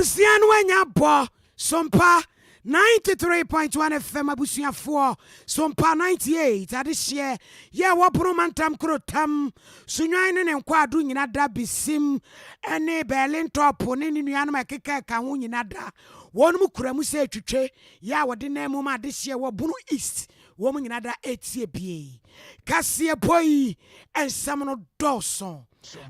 Konsian wanya bo Sompa 93.1 FM abusuafo Sompa 98 adehye ye wobro mantam krotam sunwan ne nkwa adu nyina da bisim ene Berlin top ne nuanum akeka ka ho nyina da wonum kuramu se twetwe ya wode na mu ma adehye wobunu east wom nyina da etie bie kase boy ensam no doson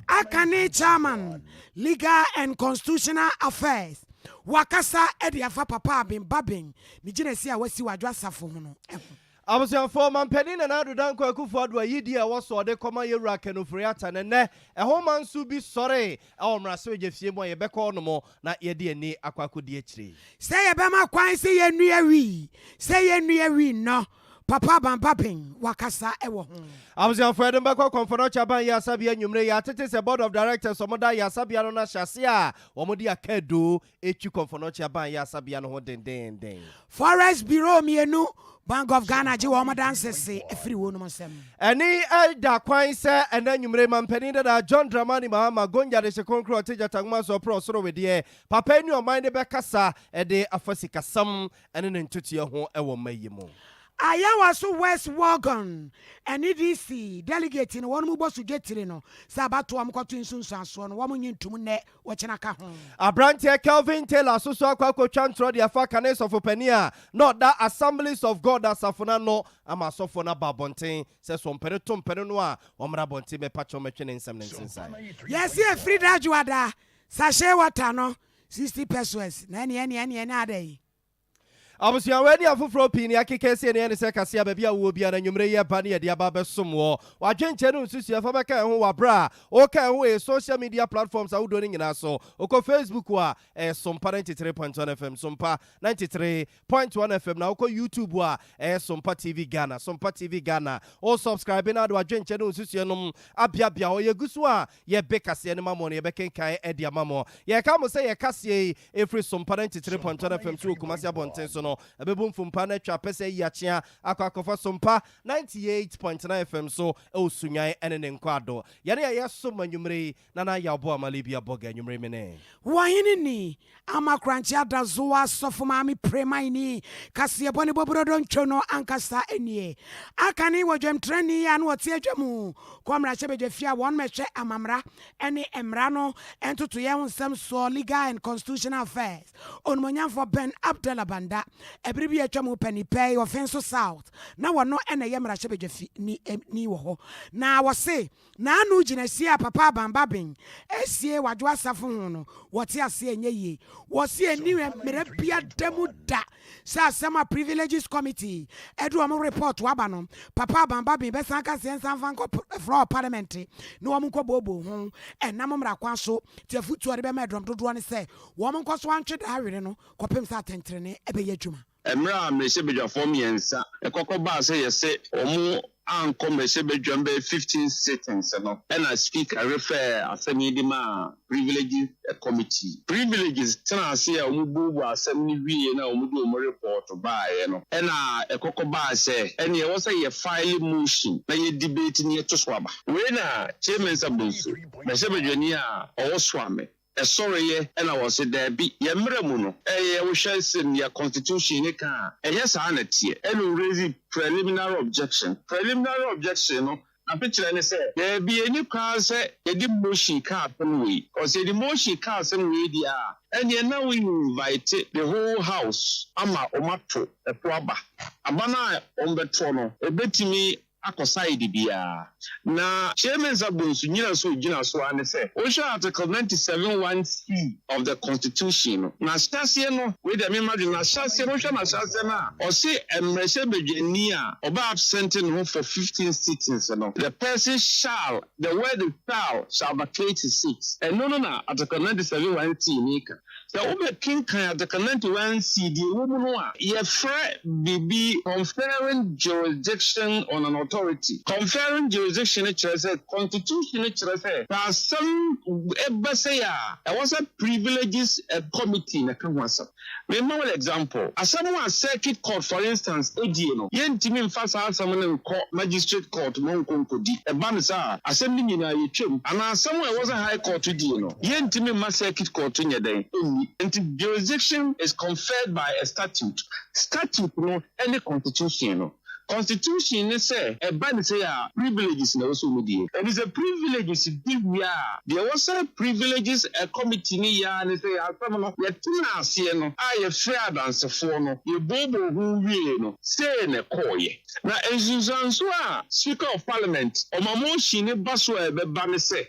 akane chairman legal and constitutional affairs wakasa ediafa papa bin babin ni jinesi a wasi wadwa safo ho no Abusian former penny and Adu Danko Akufo-Addo Yidia was so de koma yewra kenofriata ne ɛho man su bi sɔre ɛwɔ mraso jefie mo ye bɛkɔ no mo na ye de ani akwakodi akyire say ye bema kwan say ye nua wi no papa bampapin wakasa ewo ho Abusian for Edinburgh Conference ban ya sabia nwumre ya tete se board of directors omoda ya sabia no na hyase a omodi akado echi conference ban ya sabia no ho den Forest Bureau mienu Bank of Ghana je wo modansese efiri wo no msem eni da kwan se ena nwumre mampani da John Dramani Mahama gonja de se konkro teja tagma so pro soro we de papa eni o man de bekasa ede afasika sam ene ne ntutie ho ewo mayimo Ayawa so West Wagon and EDC delegate in one mubo su getire no sabato am kwato nsunsanso no wamo nyintum ne wo chena ka ho Abrantie Kelvin Taylor so akwa chantro dia fa kanes of openia not that assemblies of God asafona no ama sofo na babonten se so mpere to mpere no a omra bonten be pacho metwe nsem nsensai yes e free dajuada sachet water no 60 pesos na ene adai Abusian wedi afufro pini akekese ne se kase ababia wo bia na nwumre ye ba ne ye dia ba besom wo wadwenche no nsusu afa beka ho wabra o ka ho e social media platforms awudo ne nyina so oko Facebook wa Sompa 93.1 FM Sompa 93.1 FM na oko YouTube wa Sompa TV Ghana o subscribe na do wadwenche no nsusu no abia o ye gusu a ye bekase ne mamo ne ye bekenkan e dia mamo ye ka mo se ye kase e free Sompa 93.1 FM so kumasi abonten so no ebebum fumpa na twa pese yachia akwakofa Sompa 98.9 FM so osunyan ene ne nkwado yane ya so manwumre na ya bo amalibia boga nwumre mene wahini ni amakranchi adazoa sofo mami premaini kase boni bobrodo nchono ankasa enie akani wodwem trani ya no otie adwamu komra chebedwafia won mehwe amamra ene emra no entoto ye nsem so legal and constitutional affairs onmonyamfo Ben Abdallah Banda ebribi atwamu panipay offense south na wono ene ye mra chebedwafi ni wo ho na wo se na anu ginasi papa bambabin esie wadwo asafo ho no wote ase enye ye wo se eniwe mere bia demu da sa sama privileges committee edu am report waba no papa bambabin be san ka sensan fanko from Parliamentary no am ko bobo ho enam mra kwa so tiafutu ade be medrom dodo ne se wo am ko so antwe da hwere no kopem sa tentrene ebe ye dwuma Emra meshebedwafo miensa ekokoba se yese omu anko meshebedwam be 15 sittings no and I speak I refer asemi di ma privileges privileges tena se ya omu bubu asemi wie na omu do report bae no and ekokoba se ene ye wose ye file motion na ye debate ni to so aba we na chairman sabunsu meshebedwani a owoswame sorry and I was there be yemremu we shall send your constitution ni ka yes anati and raise preliminary objection no na picture any say there be any cause the motion ka we cause the motion ka some we dia and now we invite the whole house ama omato e poaba abana ombeto no ebetimi akoside bia na chairman Zabunsu nyina so ane say Osha article 97(1)(c) of the constitution na stase no we dey imagine na stase no na stase na o say emrese bedwani a oba absenting home for 15 sittings no the person shall the word shall vacate his seat and no na article 97(1)(c) nika so we king kan article 91(c) the woman no a ye frɛ bibi conferring jurisdiction on an authority. Conferring jurisdiction constitution some was a privileges committee na kan wasa. Remember example. Asama circuit court for instance, ADN. Yentimi mfa saa asama ne magistrate court mo nkonkodi. Eba ne saa assembly nyina yetwem. Ana asama was a high court di no. Yentimi ma circuit court nyeden. And jurisdiction is conferred by a statute. Statute no any constitution no. Constitution say a ban say privileges na also mudi. And it's a privileges give ya. There was a privileges a committee ni ya and say asama no ye tuna ase no a ye fair dance for no ye bobo hu wie no say na koye. Na enzuanso a Speaker of Parliament o mamoshi ni baso e be ba ne say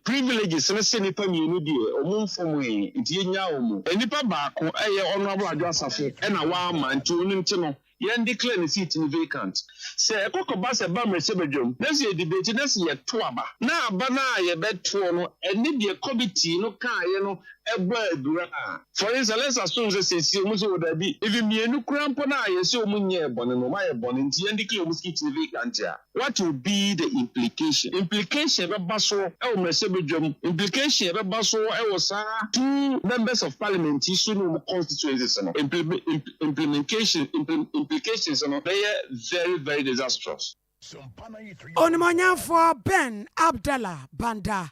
privileges na say nipa mienu die o mumfom yi ntie nya o mu. Enipa baako eye honorable Adwasafo e na wa ma nti onu nti no yen declare the seat in vacant. Say Kokoba se ba mrese bedwom. Let's say debate na se ye to aba. Na aba na ye beto no eni de committee no kan ye no eba adura. For instance, let's assume say omu so da bi. If mienu krampo na ye se omu nye bone no ma ye bone nti yen declare omu seat in vacant ya. What will be the implication? Implication be baso e o mrese bedwom. Implication be baso e wo sa two members of parliament isu no constituencies no. Implications are very, very disastrous. Onimonya for Ben Abdallah Banda.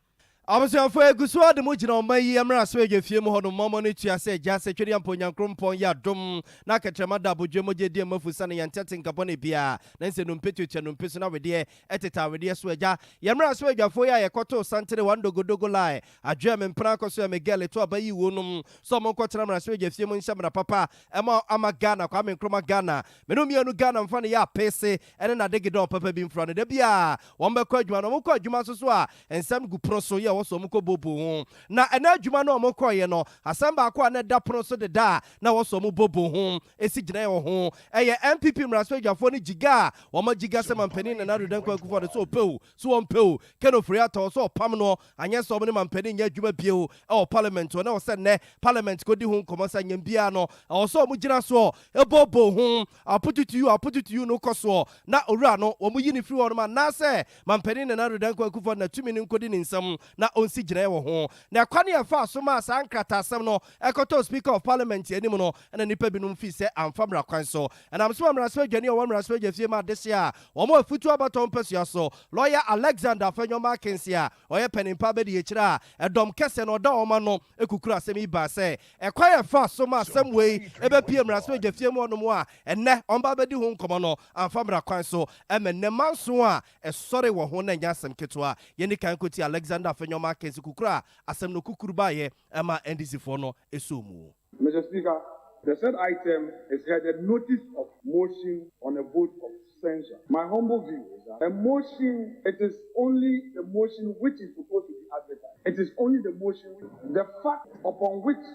Abusuafo egusu ade mo gina omayi amra so egefie mu hono momo ne tua se gya se twede amponyankrompon ya dom na katrema da bodwe mo gye die mafusa ne yantete nkabɔ ne bia na nse no mpetutua no mpeso na wede eteta wede so agya yamra so egafo ya yekoto santere wandogodogo lai adwe mempra koso ya megele to abayi wonum so mo nkotera mra so egafie mu nshamra papa ema ama Ghana kwa menkroma Ghana meno mienu Ghana mfa ne ya pese ene na degedon papa bi mfra ne da bia wo mbekɔ adwuma no mo kɔ adwuma so a ensam gu proso ya so muko bobo ho na ena adwuma no omokoye no asamba akwa na da pro so de da na wo so mu bobo ho esi gina ye ho eye MPP mraso adwafo ni jiga wo ma jiga se mampani na do dan kwa kufo de so peu so won peu keno free ato so pam no anye so mo ni mampani nya adwuma bio e parliament na wo se ne parliament ko di ho nkomo sa nyam bia no wo so mu gina so e bobo ho apututu you no koso na owura no wo mu yini free wo no ma na se mampani na do dan kwa kufo na tumi ni nkodi ni nsam na onsi gina wo ho na kwane afa so ma sa nkrata asem no ekoto Speaker of Parliament anim no na nipa binum fi se amfamra kwan so and am so amra so adwane wo amra so adwafie ma dese a wo mo afutu abaton pesua so lawyer Alexander Fanyoma Kensia oye penimpa be de ekira edom kese no da wo ma no ekukura asem iba se ekwan afa so ma asem wei ebe pie amra so adwafie mu no mo a enne omba be di ho nkomo no amfamra kwan so emenne manso a esore wo ho na nya asem ketwa ye ni kan koti Alexander Fanyoma Kensi kukura asem no kukuruba ye ema NDC for no esomu. Mr. Speaker, the said item is headed Notice of Motion on a Vote of Censure. My humble view is that a motion, it is only the motion which is supposed to be advertised. It is only the motion, the fact upon which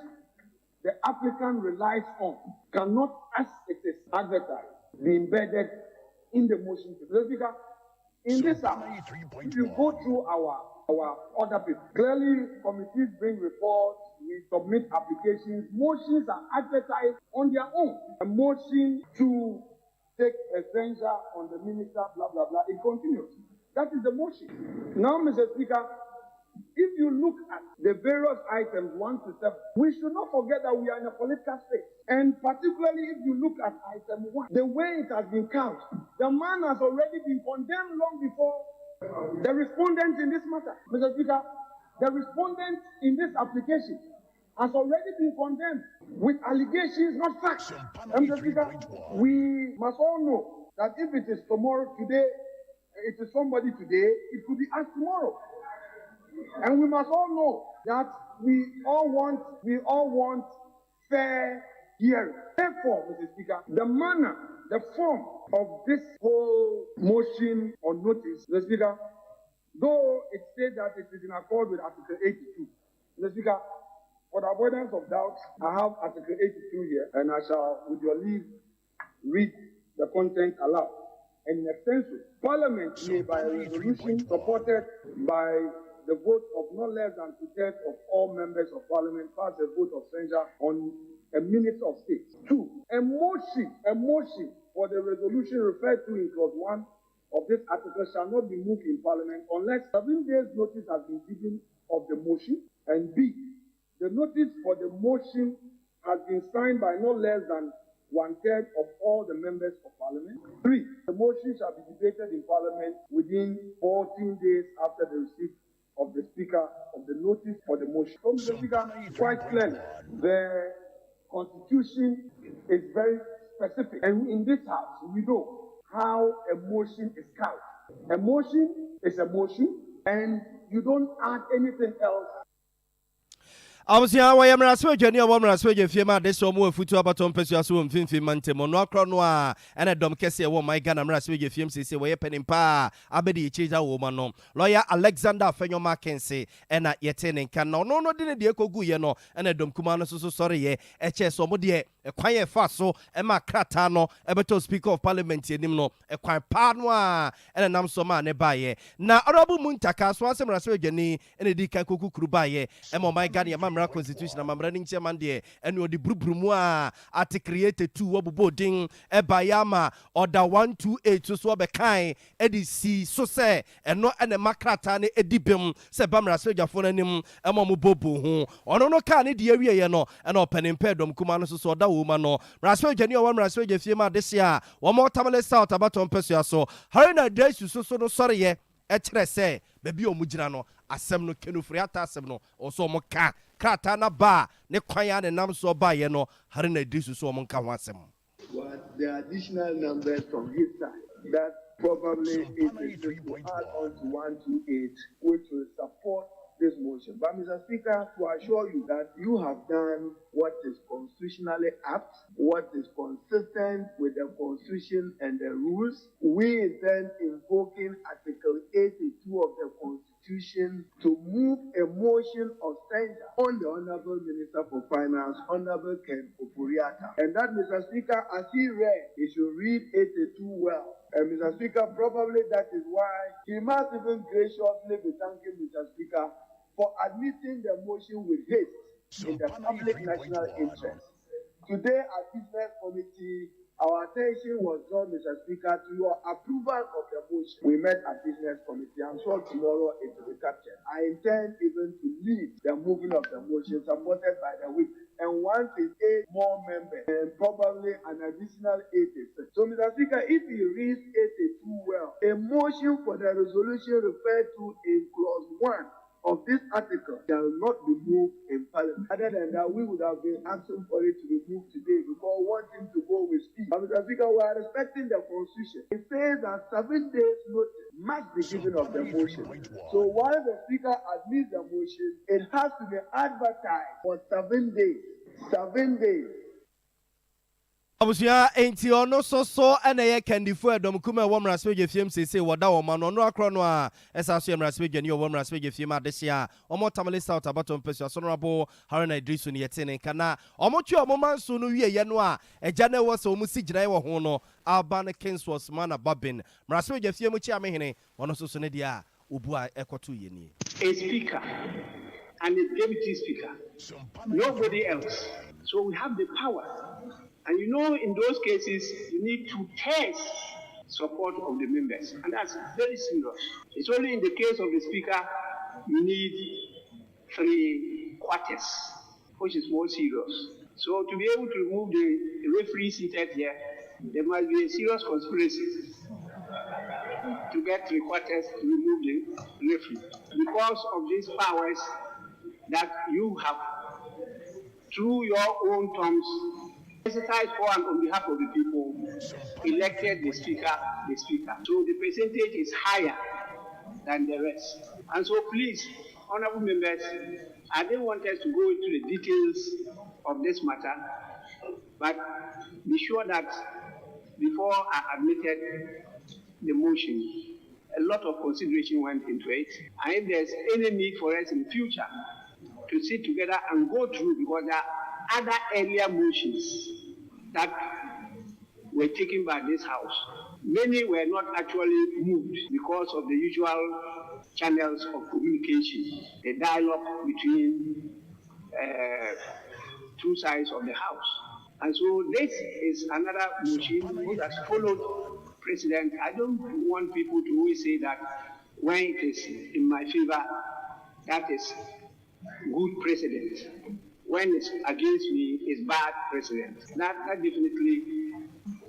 the applicant relies on cannot, as it is advertised, be embedded in the motion. Mr. Speaker, in this hour, if you go through our other people, clearly committees bring reports, we submit applications, motions are advertised on their own. A motion to take a censure on the minister, blah, blah, blah, it continues. That is the motion. Now, Mr. Speaker, if you look at the various items 1 to 7, we should not forget that we are in a political space. And particularly if you look at item 1, the way it has been couched, the man has already been condemned long before the respondent in this matter. Mr. Speaker, the respondent in this application has already been condemned with allegations, not facts. Mr. Speaker, we must all know that if it is tomorrow, today, it is somebody today, it could be us tomorrow. And we must all know that we all want fair hearing. Therefore, Mr. Speaker, the manner, the form of this whole motion or notice, Mr. Speaker, though it says that it is in accord with Article 82, Mr. Speaker, for the avoidance of doubt, I have Article 82 here, and I shall, with your leave, read the content aloud. And in extension, Parliament may, by a resolution supported by the vote of not less than 2/3 of all members of Parliament, pass a vote of censure on a Minister of State. 2, a motion for the resolution referred to in clause 1 of this article shall not be moved in Parliament unless 7 days notice has been given of the motion, and B, the notice for the motion has been signed by no less than 1/3 of all the members of Parliament. 3, the motion shall be debated in Parliament within 14 days after the receipt of the Speaker of the notice for the motion. So, Mr. Speaker, quite clearly, the Constitution is very specific, and in this House, we know how a motion is counted. A motion is a motion, and you don't add anything else. Abusia wa yamra so adwani a wamra so adwafie ma de so mo afutu abaton pesua so mfimfim mantemo no akro no a ene dom kese wo my Ghana mra so adwafie msese wo ye penimpa abedi echiza wo ma no lawyer Alexander Afenyo Mackenzie ena yete ne nka no no de ne de ekogu ye no ene dom kuma no so sorry ye eche so mo de ekwan ye fa so e ma krata no ebeto Speaker of Parliament enim no ekwan pa no a ene nam so ma ne ba ye na Honorable Muntaka so asem so adwani ene di kan kokukuru ba ye e mo my Ghana Constitution amamrani chairman de enu odi brubrumu a ati create 2 obubo din ebayama order 128 so be kan edc so se eno ene makrata ne edibem se bamra sojafo nanim emom bobo ho ono no ka ne de awie ye no ena openimpe dom kuma no so oda wo ma no rasojani o wamra sojafie ma de se a wo mo tamale south abaton pesua so harina days so no sore ye ekire se bebi o mugina no asem no kenufri ata asem no oso mo ka krata na ba ne kwanya ne nam so ba ye no harina disu so mo nka ho asem. What the additional numbers from his side that probably is to add on to 128, which will support this motion. But Mr. Speaker, to assure you that you have done what is constitutionally apt, what is consistent with the Constitution and the rules, we then invoking Article 82 of the Constitution to move a motion of censure on the Honorable Minister for Finance, Honorable Ken Ofori-Atta. And that, Mr. Speaker, as he read, he should read 82 well. And Mr. Speaker, probably that is why he must even graciously be thanking Mr. Speaker for admitting the motion with haste in the public national interest. Today, at Business Committee, our attention was drawn, Mr. Speaker, to your approval of the motion. We met at Business Committee. I'm sure tomorrow it will be captured. I intend even to lead the moving of the motion supported by the whip. And once it's 8 more members, and probably an additional 80. So, Mr. Speaker, if he reads 82 well, a motion for the resolution referred to in clause 1 of this article shall not be moved in Parliament. Other than that, we would have been asking for it to be moved today because wanting to go with speed. But Mr. Speaker, we are respecting the Constitution. It says that 7 days notice must be given of the motion. So while the Speaker admits the motion, it has to be advertised for 7 days. 7 days. Abusia enti ono so ena ye kandifo edom kuma wo mraspe gefiem sese woda wo ma no no akro no a esa so mraspe gani wo mraspe gefiem adehye a omo tamale south abaton pesu Honorable Haruna Idrisu ne yetene kana omo twa omo manso no wie ye no a eja na wo so omo sigina wo ho no Alban Kings was man ababin mraspe gefiem chi amehene ono so ne dia obu a ekoto ye ni a speaker and a deputy speaker, nobody else. So we have the power. And you know, in those cases, you need to test support of the members. And that's very serious. It's only in the case of the speaker, you need 3/4, which is more serious. So to be able to remove the referee seated here, there must be a serious conspiracy to get 3/4 to remove the referee. Because of these powers that you have, through your own terms, exercise for and on behalf of the people, elected the speaker. So the percentage is higher than the rest. And so please, honorable members, I don't want us to go into the details of this matter, but be sure that before I admitted the motion, a lot of consideration went into it. And if there's any need for us in future to sit together and go through, because there are other earlier motions that were taken by this House. Many were not actually moved because of the usual channels of communication, the dialogue between two sides of the House. And so this is another motion which has followed president, I don't want people to always say that when it is in my favor, that is good president. When it's against me, it's bad president. That definitely,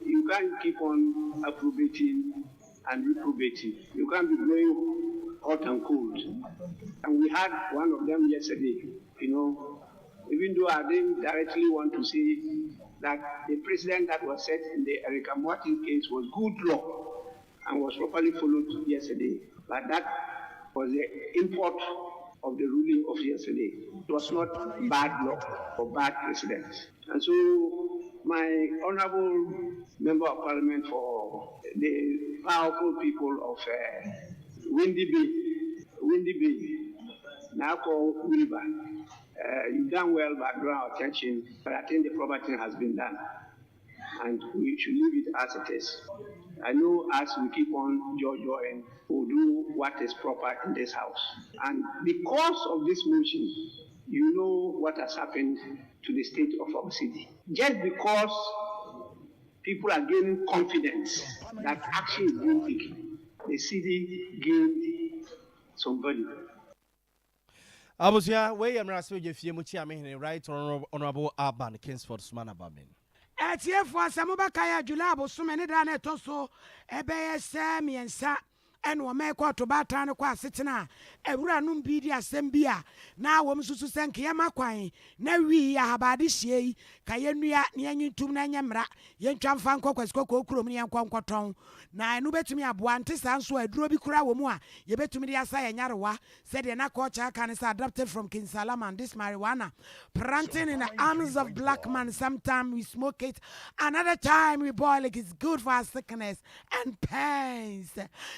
you can't keep on approbating and reprobating. You can't be going hot and cold. And we had one of them yesterday, even though I didn't directly want to say that the president that was set in the Erica Martin case was good law and was properly followed yesterday. But that was the import of the ruling of yesterday. It was not bad law or bad precedent. And so my honorable member of parliament for the powerful people of Windy Bay, now called Wilbur, you've done well by drawing our attention, but I think the proper thing has been done. And we should leave it as it is. I know as we keep on joining, we'll do what is proper in this house. And because of this motion, you know what has happened to the state of our city. Just because people are gaining confidence that action is being taken, the city gained some value. Abusia, where am I saying if you right honorable Urban Kingsford Smanabamin. Etie for Samubakaya Julabo, so many than a toso, Ebe Sammy and Sa, and one make what to Batana qua sitina, a ranum bidia sembia, now woman to send Kiamaquine, no we are this ye, Kayenuya, Nyan Tumnayamra, Yen Chamfanco, Coco, Chromian Concoton. Now I know bet to me a buantis answer a droby crowmoa, ye bet to me the Asai and Yarawa, said the Nakocha can is adopted from King Salaman, this marijuana, planting in the arms of black man. Sometimes we smoke it, another time we boil it. It's good for our sickness and pains.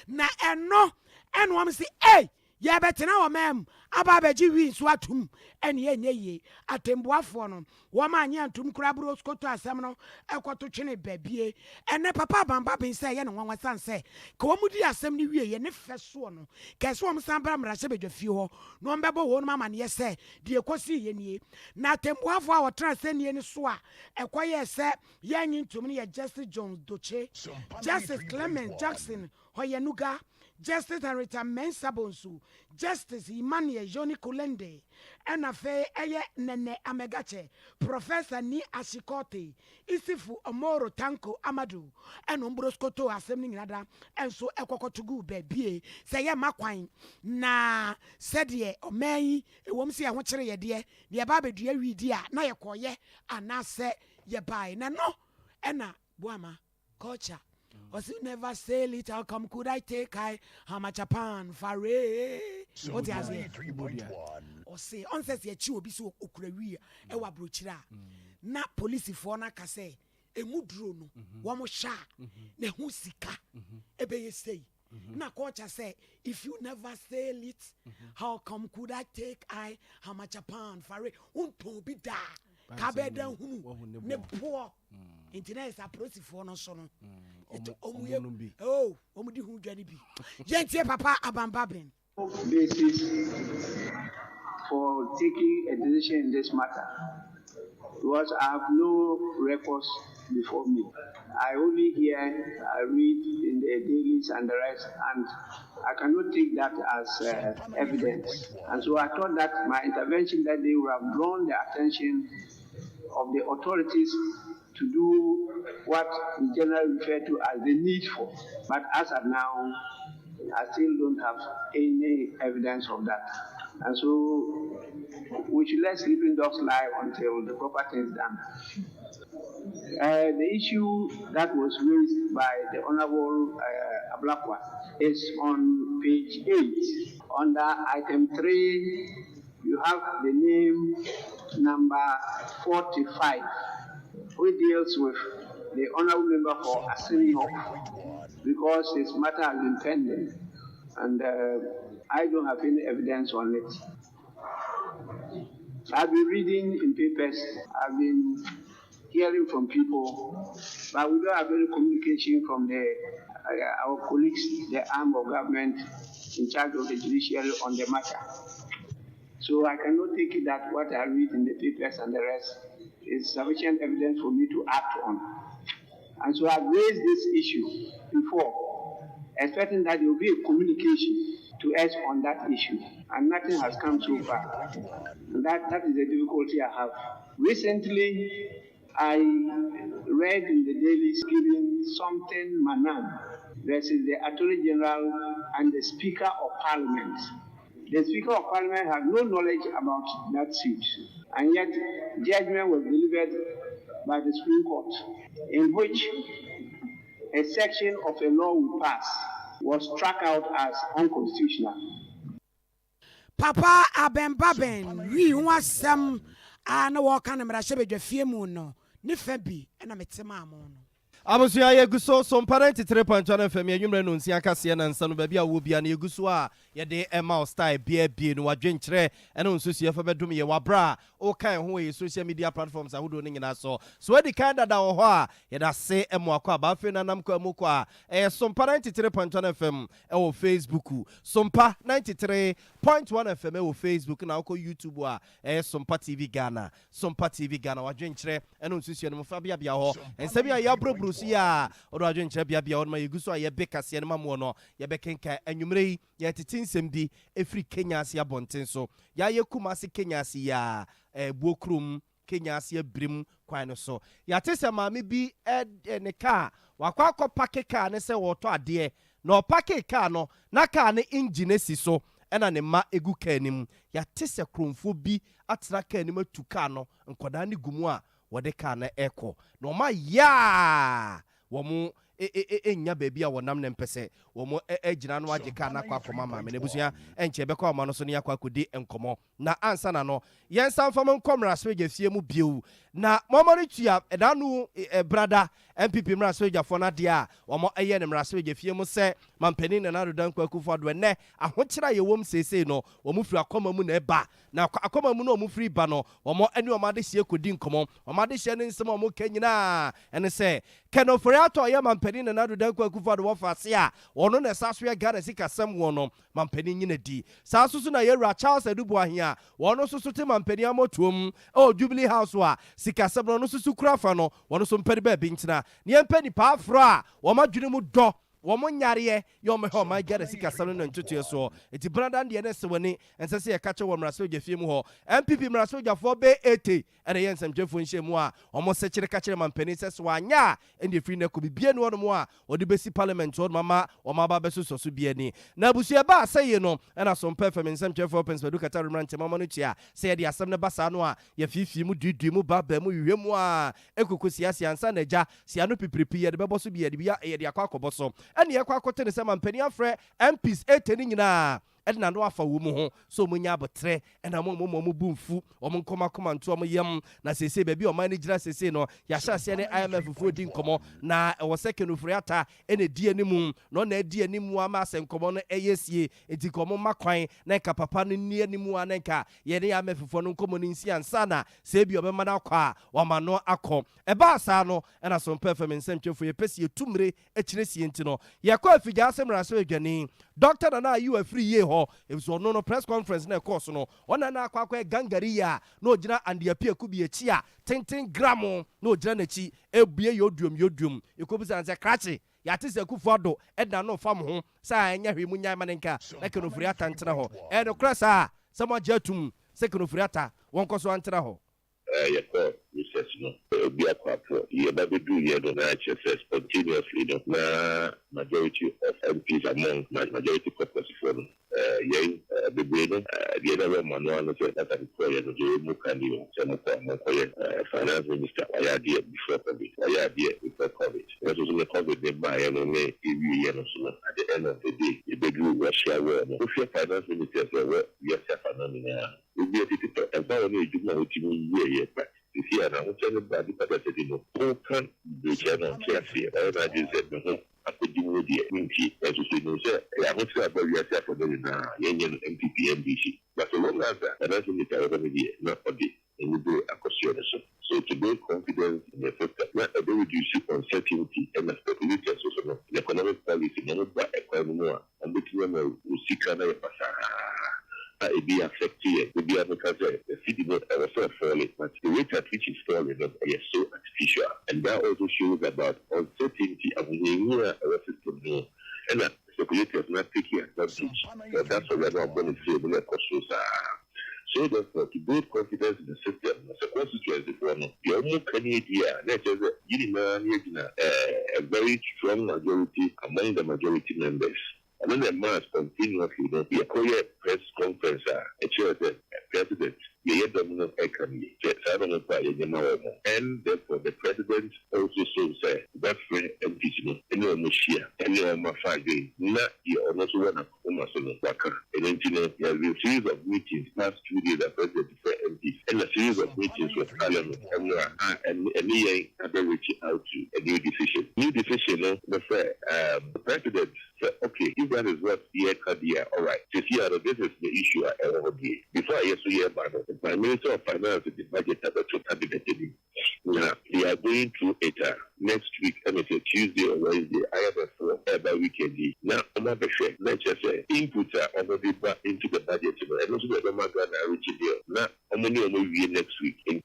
Now and no, and one say, hey. Ya better now, ma'am. Ababeji wins watum, and ye, at Temboafonum, woman yan tum crabros go to a seminal, a quarter chine baby, and the papa bamba been saying, and one was say, Comedy assembly we and if first one, guess one sambram rasabed of you, no member one mamma, yes, say, dear Cosi ye, not Temboaf our transcend any swa, a quiet set, young into me a Justice Jones Doce, Justice Clement Jackson, Hoyanuga. Justice Henrietta Mensabonsu, Justice Emmanuel Johnny Kulende, and a fair Nene Amegache, Professor Ni Ashikote, Isifu Omoro Tanko Amadu, and Umbroscoto assembling Nada, and so Ekokotugu baby, say Maquine, na said ye, or may, a woman say I want to dear, the baby dear, we dear, na ya koye, and na say ye buy, na no, and na, Buama, culture. Was you never say it? How come could I take how much a pound for what is it? Or say, on says ye chew be so okrewi, ewa bruchira. Na police for na kase, a mudrono, one more sha, ne husika, ebe ye say. Na kocha say, if you never sell it, how come could I take how much a pound for it? Unto be da, kabeda who, ne poor. Internet is a process for no son. Oh, Omudi who Jenny be. Gentle Papa Abambabin. Basis for taking a decision in this matter because I have no records before me. I only hear, I read in the dailies and the rest, and I cannot take that as evidence. And so I thought that my intervention that day would have drawn the attention of the authorities to do what we generally refer to as the needful. But as of now, I still don't have any evidence of that. And so we should let sleeping dogs lie until the proper thing is done. The issue that was raised by the Honorable Ablakwa is on page 8. Under item 3, you have the name number 45, which deals with the honorable member for Asinok, because his matter has been pending, and I don't have any evidence on it. I've been reading in papers, I've been hearing from people, but we don't have any communication from our colleagues, the arm of government in charge of the judiciary on the matter. So I cannot take it that what I read in the papers and the rest is sufficient evidence for me to act on. And so I've raised this issue before, expecting that there will be a communication to us on that issue, and nothing has come so far. And that is the difficulty I have. Recently, I read in the dailies giving something Manan versus the Attorney General and the Speaker of Parliament. The Speaker of Parliament had no knowledge about that suit, and yet judgment was delivered by the Supreme Court, in which a section of a law we pass was struck out as unconstitutional. Papa Abembaben, we want some and walk on a marashe fie muno, Nifabi, and a metamamo. Abusia yeguso Sompa 93.1 FM yumre no nsia kase na nsa no ba bia wo bia na yeguso a ye de ema style bia no wadwenkyere ene nsusu fa bedum ye wabra o kan ho ye social media platforms ahodo ne nyina so edi kan dada wo ho a ye da se emo akwa ba fe na nam kwa muko a Sompa 93.1 FM wo Facebook Sompa 93.1 FM wo Facebook na wo YouTube a Sompa TV Ghana wadwenkyere ene nsusu no fa bia ho ensa bia ya brobro ya odo adwenkyere bia on ma yeguso a ye bekase ne mamo no ye bekenka anwumrei ye tetinsem di efri Kenya asia bonten so ya ye kumase Kenya asia buokrum Kenya asia brim kwan no so ya tese maame bi ne ka wakwa akopa keka ne se woto ade na opake ka no na ka ne engine si so ena ne ma egu ka anim ya tese kromfo bi atena ka anim atuka no nkoda ne gumu a wode ka na eko no ma ya womu enya baby a wonam ne mpese womu agina no age ka na kwa koma ma me nebusua enche be kwa ma no so ne yakwa kodi enkomo na ansa na no yensan fam nkomra swege fie mu bieu na momori tua edanu brada MPP mra swege fo na de a womo eye ne mra swege fie mu se mampani na na rodan kwa kufu ado ne ahokyera ye wom sese no womu firi akoma mu na eba na akoma mu no womu firi ba no womo ani womo de sie kodi enkomo womo de sie ne nsem womo kanyina ene se kenofori ato ye mampani na na rodan kwa kufu ado wo fase a wono na saso ye gare sika sem wono mampani nyina di saso na ye ra Charles Adubu ahia wono so te mampani amotuom Jubilee House wa sika sem no so kura fa no wono so mpani ba bi ntina ne mpani pa afro a wo madwene mu do womo nyare yo me ho ma gare sika sem no ntutu so eti branda de ne se woni ensese ye kache wo mraso gefie mu ho MPP mraso gafo be 80 ene ye nsamdwefo nhye mu a omo sekire kache mampani se so anya ende free na ko bibie no no mu a odi besi parliament wo mama wo ma ba beso so bie ni na abusu ba aseye no ena Sompa FM nsamdwefo pens bedu kata remrante mama no tia se ye de asem ne basa no a ye fifi mu dudu mu baba mu hwe mu a ekoko siasia ansa na ja sia no pipripi ye de bebo so bie de bia ye de akwa akoboso ene ye kwa akote ne se mampani afre MPs 8 ni nyina edna no afa wo mu ho so munya abotre ena mo bumfu omo nkoma nto omo yem na sese baby o manager sese no ya sha se ne IMF fo di nkomo na wo second ofuri ata ene di animu no na di animu ama se nkomo no eyesie enti komo makwan na nka papa no ni animu anenka ye ne IMF fo no nkomo ni nsi ansa na se bi obema na akwa wa ma no akọ eba asa no ena Sompa FM nsentwefo ye pesi etumre ekiresie enti no ye kwa afigya asemra so edwani doctor na you are free ye ho if so no press conference na course no ona na akwa gangari ya na ogina andiapia kubi echi a 10 gram na ogina na chi ebue yodum ekobuza nze krachi ya tise kufuado edna no fam ho sa anya hwemu nya manenka na kenofuri ata ntena ho no krasa sama jatum se kenofuri ata wonkoso antena ho research no be a ye baby do ye do na HSS continuously na majority of MPs among majority caucus for ye be no the other man no say that the prayer no je mu kan yo se mo finance minister why there before COVID why there before COVID because the COVID they buy no me every year no so at the end of the day you be do Russia war no if your finance minister say well yes phenomenal we be it and so no you know what you year but if you are not bad because it no open the channel carefully I just said no I could do with the MPP as you say no say I want to about yourself for the union MPP MDC but so long as that and I think it's already not for the and you do a question so to build confidence in the fact that not able to reduce uncertainty and the stability and social the economic policy no but economy and between the seek and it be affected. It be because the city not ever falling, but the rate at which it's falling is so artificial. And that also shows about uncertainty of the system. And that speculators not taking advantage. So that's what we're going to say. So therefore, to build confidence in the system, as a constituency for the only Canadian, that is a very strong majority among the majority members. And then the mass continuously, the Korea press conference, a chair, the president, the dominant economy, and therefore the president also says that friend and peace, and no Mushia, and no Mafagi, not the not one of Umason Waka. And then there has been a series of meetings past 2 days that president MPs, and a series of meetings with Parliament, and me reaching out to a new decision. New decision, the president said, okay, if that is what the idea, all right, this is the issue I ever did. Before I used to hear about it, the Prime Minister of Finance the budget about to cabinet. Now, they are going through it next week, and it's a Tuesday or Wednesday. I have a four by weekend. Now, I'm not sure. Let's just say input on the paper into the budget. And also, the Magana reaching there. Now, I'm only next week.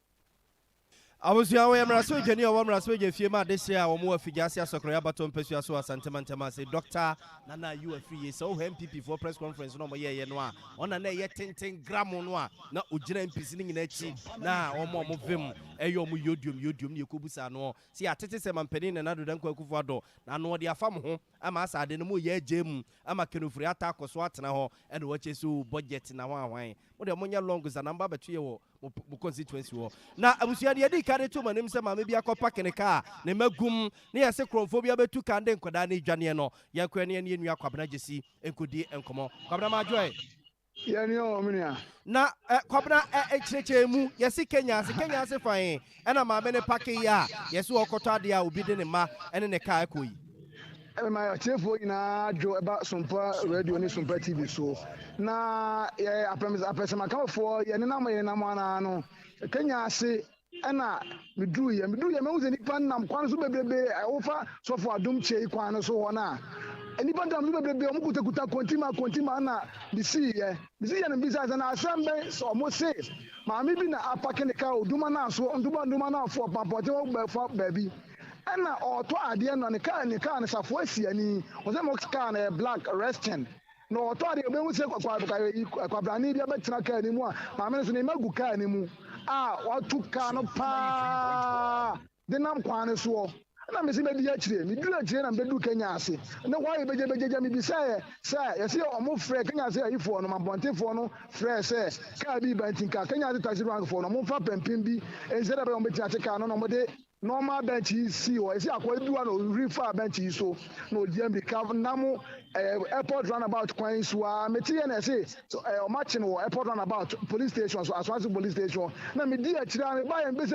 I was young, I'm Raso Jenny, or Raso Jeffima this year, or more Figasia Socrea Baton Pesua Santamantama say, Doctor, Nana, you are free, so MPP for press conference no more year noir, on a yet 10 gram on noir, not Ujin pissing in a cheek, now or more of him, a yomu yudium, Yukubusano, see, I take some penny and another than Kokufado, and what their farm home, I'm as I didn't move ye Jim, I'm a Kenufriata or Swatana, and watches who budget in our wine. What a monia long as a number between constituency war. Now, I was the carry to my name, some maybe a copack in a car, Nemagum, near Secrophobia, but two can then Kodani Janiano, Yakwanian, Yakabnajisi, and Kudi and Como. Kabama Joy. Now, Cobra HHMU, yes, Kenya, fine, and I'm a many packy ya, yes, or Cotadia will be in a ma and in a car. My chief in a joke about Sompa radio and Sompa TV so. Na I promise I press my call for Yanama Kenya say Anna me do ya me pan nam kwan so bebrebe I offer so for adum che kwan so ona anybody am bebrebe o mkuta kontima na bisi ya na bisa na asambe so mo say ma me bi na apake ne ka oduma na so nduma na for papote wo for baby ana auto ade no ne ka ne safo asiani o se mo ka na black resting no auto ade be hu se kwabrani bia betina ka ni mu a ma me so ne magu ka ni mu watu ka no pa de nam kwane so na me se be di akire me du akire na be du Kenya ase na why beje me bi say yesi omo frɛ Kenya ase ayifo no mabontenfo no frɛ say ka bi bantinka Kenya ase taxi rank for no mo fa pempim bi enzera be o betia ase ka no mo de normal bench see or is akwa do no refer bench so no DMB cover namu airport runabout kwan so metie na say so o match no airport runabout police station so aswansi police station na me di akira me buy am be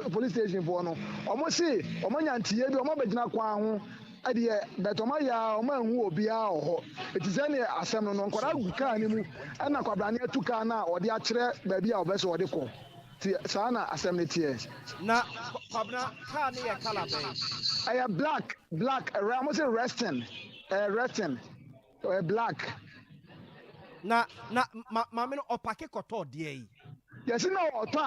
police station for no omo say omo nyantie bi omo begina kwan ho ade betoma ya omo anhu obi a ho etizane asem no nkora guka ni mu na kwabrane atuka na ode akire ba bi a obeso ode ko sana assembly na kwabna ka ne ya color I am black almost resting black na me no opake koto de yi yes no oto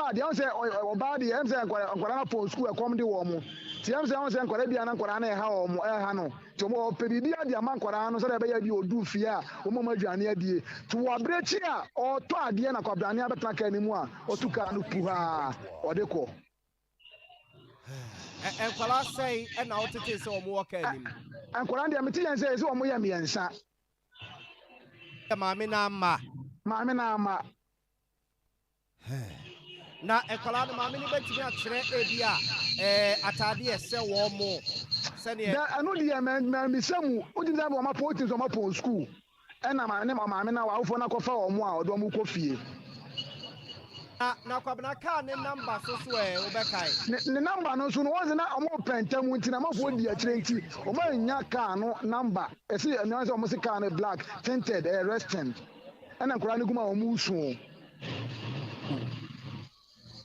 ade on say oba de em say nkwara na for school e come de wo mo ti em say on say nkwara bia na nkwara na e ha wo mo e ha no to mo pebibi ade ama nkwara no so da be ya bi odu fie a wo mo maduane ade to wabrechi a oto ade na kwabrane abetana ka animu a otuka no pu ha ode ko nkwara say e na otete say wo mo waka anim nkwara de meti yan say wo mo ya miensa maame na ama na ekola no maame ni betimi akyere ebia atade ese wo mo se ne anu de me samu odi da bo ma poti so ma po school na maame na wa ofo na kofa wo mo a odo mo kofie na kwabna ka ne number so obekai ne number no so no wo na omo penta mu ntina ma fo di akyere nti o ma nya ka no number ese na so omo se ka no black tinted restant na nkora ne guma omo usu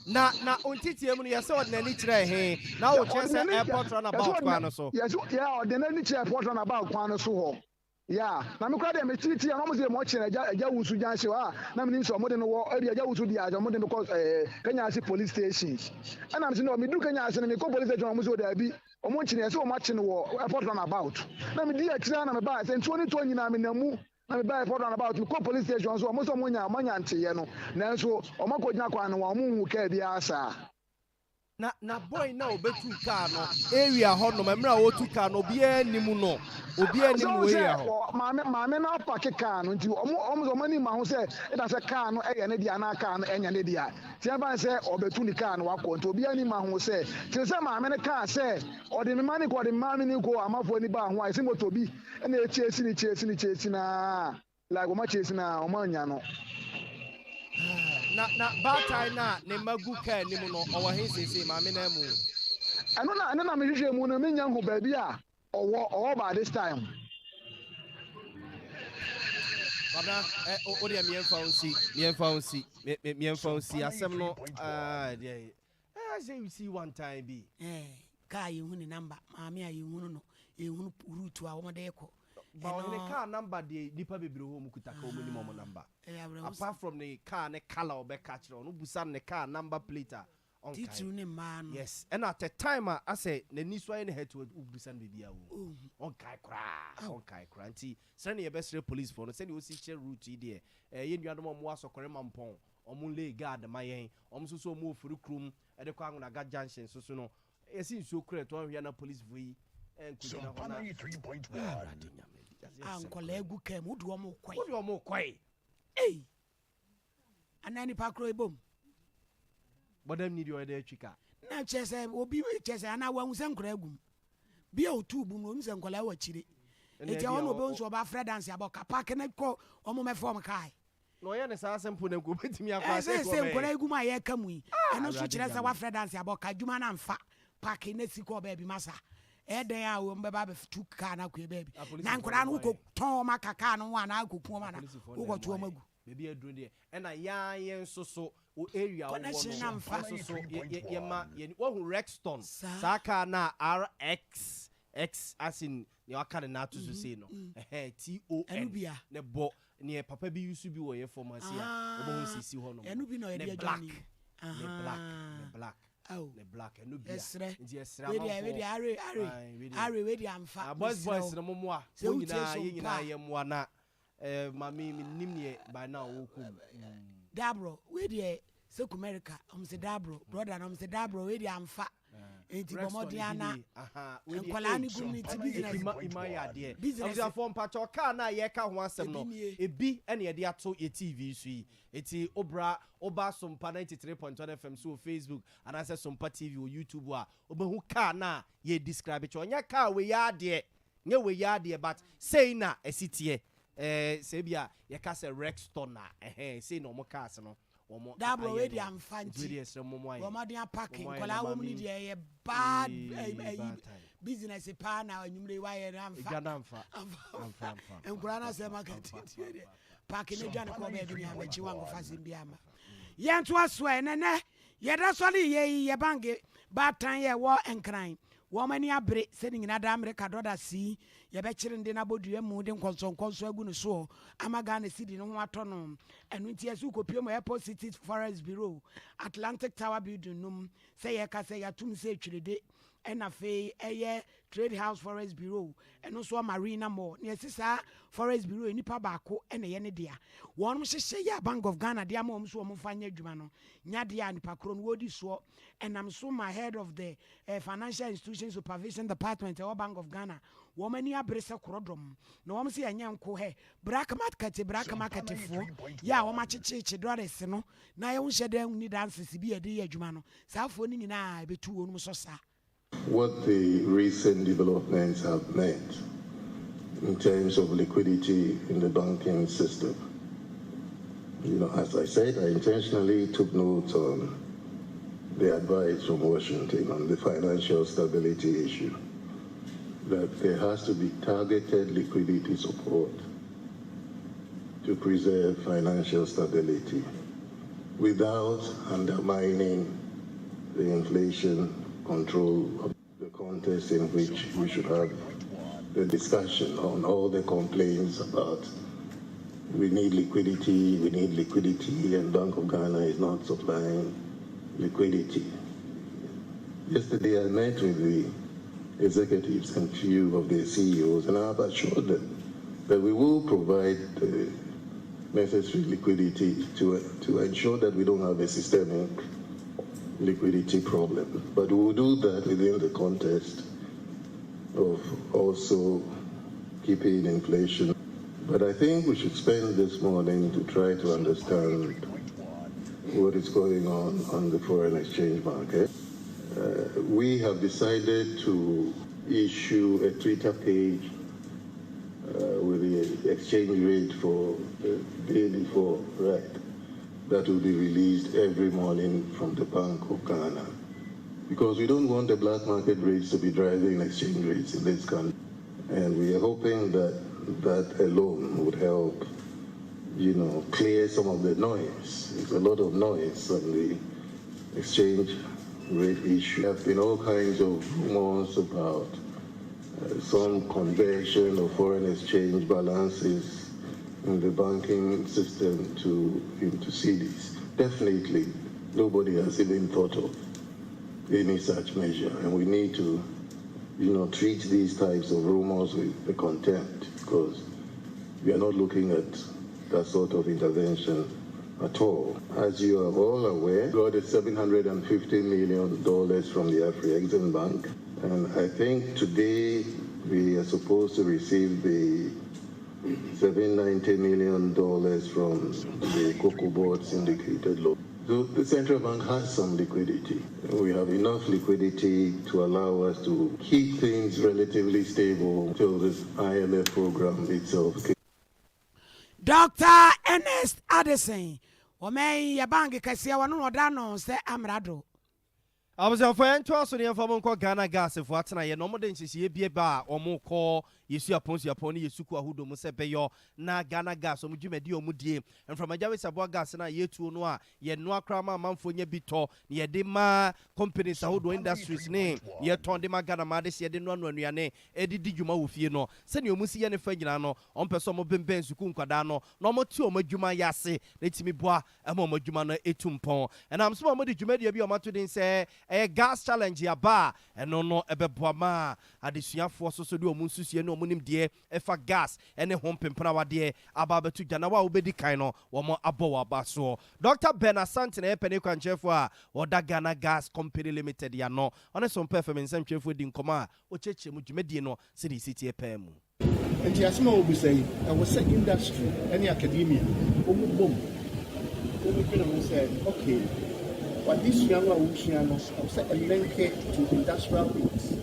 na ontiti emu ya so ordinary kire he na o chese airport runabout kwan so yes yeah ordinary kire airport runabout kwan so ho Yeah, na me kwade me titi na mo se mo che na eja wusu janse wa na me nim so mo de no wo area eja wusu dia mo de no ko Kenya Ase police station ana me se no me du Kenya Ase na me ko police station mo so da bi o mo nchine se o ma che no wo airport run about na me di akira na me ba se ntu oni to nyina me namu na me ba airport run about me ko police station so mo so mo nya nteye no na so o ma ko gina kwa no wo mo hu ka bi asa na boy na obetu car no area ho no memra wo tu car no obi animu no obi animu area ho maame na park car no nti omo mani ma ho se e da se car no eye ne dia na car no enya ne dia ti aba se obetu ni car no wakọ nti obi ani ma ho se ti se maame ne car se ode me mani ko ode maame ni ko amafo ni ba ho ai se moto bi e na chesi na like o ma chesi na o ma nya no na batai na ne magu ka ni mu no owo he sese ma me na mu ano na me hwehwe mu no me nya ho ba bi a owo ba this time baba o de me emfa unsi asem no dey I say you see one time be ka ye hu ni number ma me aye hu no e hu route a wo de ko ba o ne car number de nipa bebre ho mu kutaka o mu ni mo number apart from the car ne color obe catch no busa ne car number plate on titru ne ma no yes and at the time I say ne ni so ne head to busa ne bia wo on kai kra nti send your best police for no send you see share route there ye nua no mo asokore mampon omu lay guard mayen omu so mo ofuru krum e de kwa na ga junction so no esi nso kra to hwe na police vui en kujina hona 3.1 ankola egu kem udu omo kwai anani pakro ebom bodam need you there chika na chese obi chese ana wa hunse nkora egum bia otubu no hunse nkola wa chire eti ono be nso ba fredance aboka park na ko omo me form kai no ye ne sa sempo na ko betimi akwa se ko nkora egum aye kamu eno so chire se wa fredance aboka juma na mfa park na siko ba bi masa eden a wo mbeba be tu car na ko baby na nkora no ko ton makaka no wa na akoku ma na wo to magu baby aduro de na yan so o area wo no so yema wo hu Rexton saka na RX X as in you aka na to say no TON ne bo ne papa bi yusu bi wo ye pharmacy a wo hu sisi ho no enu bi no ye dia journey ne black oh the black and no be nti esra ma we di amfa boys no momoa nyina ye moa na mami nim ne by now wo kum dabro we di se ku America se dabro brother no se dabro we di amfa enti bomodiana nkola ni community business ima ya de business for mpacho car na ye ka ho asem no ebi ene ye de ato ye TV so yi eti oba Sompa 93.1 FM so Facebook and answer Sompa TV or YouTube a obehu car na ye describe it onya car we ya de nye we ya de but say na esitie say bia ye ka say Rexton na say no mo cars no dabro we di amfanti wo ma dia parking kola wo ni dia bad business pa na anwumre wa ye amfa enkura na se market parking ne dwane ko be bi ni amachi wango fasim bi ama ye nto aso enene ye da soli ye bange batan ye wo enkran wo mani abre se ni nyina da America doda si ye be kire ndi na bodua mu de nkonso agu no so amaga na sidi no ho atono enu nti asu kopie mo Airport City Forest Bureau Atlantic Tower building num se ye ka se ya tum se twirede ena fe eye Trade House Forest Bureau eno so Marina Mall ne sisa Forest Bureau nipa baako ene ye ne dia wonum hyehye ya Bank of Ghana dia ma omso omfanya adwuma no nya dia nipa kro no wodi so enam so my head of the Financial Institution Supervision Department of Bank of Ghana womani abrese krodom na wom se anya nko he black market fo ya wom achecheche dollars no na ye unhye da ni dances bi ede adwuma no saafo ni nyina betu wonum so sa. What the recent developments have meant in terms of liquidity in the banking system. You know, as I said, I intentionally took note on the advice from Washington on the financial stability issue, that there has to be targeted liquidity support to preserve financial stability without undermining the inflation control of the context in which we should have the discussion on all the complaints about we need liquidity, and Bank of Ghana is not supplying liquidity. Yesterday I met with the executives and few of the CEOs, and I have assured them that we will provide the necessary liquidity to ensure that we don't have a systemic liquidity problem. But we will do that within the context of also keeping inflation. But I think we should spend this morning to try to understand what is going on the foreign exchange market. We have decided to issue a Twitter page with the exchange rate for the day before, right? That will be released every morning from the Bank of Ghana. Because we don't want the black market rates to be driving exchange rates in this country. And we are hoping that that alone would help, clear some of the noise. There's a lot of noise on the exchange rate issue. There have been all kinds of rumors about some conversion of foreign exchange balances in the banking system into cedis. Definitely, nobody has even thought of any such measure, and we need to, treat these types of rumors with the contempt, because we are not looking at that sort of intervention at all. As you are all aware, we got $750 million from the Afri-Exim Bank, and I think today we are supposed to receive the $790 million from the Cocoa Board syndicated loan. So the central bank has some liquidity. We have enough liquidity to allow us to keep things relatively stable until this IMF program itself. Dr. Ernest Addison, Omei Yabangi Kasia Wano Dano, say Amrado. I was a friend to us on the informal Ghana gas if what's I no more than she be a bar or more call. You see upon your pony, you suku who do musepeyo na Ghana gas or mudio mudi, and from a Javis Abwa gas and a year to noa, ye noa crama manfonia bito, ye dema company Sahudo Industries name, ye tondema Ghana Madis, ye didn't run when you are ne, Eddie Dijuma Ufino, send you musi and Fegano, on person of Ben Sukunkadano, no more two Majuma Yase, let me bois a moment Jumana etumpon, and I'm small Modi Jumedia be a matudin say, a gas challenge ya bar, and no ebe boama, addition for so do Munsusi no munim dear, efa gas, and a home pimpana dear, ababe to Janawa obedi kaino, or more aboa baso. Dr. Ben Asante Peneko Chefwa, or Dagana Gas Company Limited, yano, on a some performance and chef with Dinkoma, or Cheche Mujimediano, City PM. And the Asma will be saying, I was saying industry, any academia, boom. We say, okay, but this young one will say a link to industrial bits.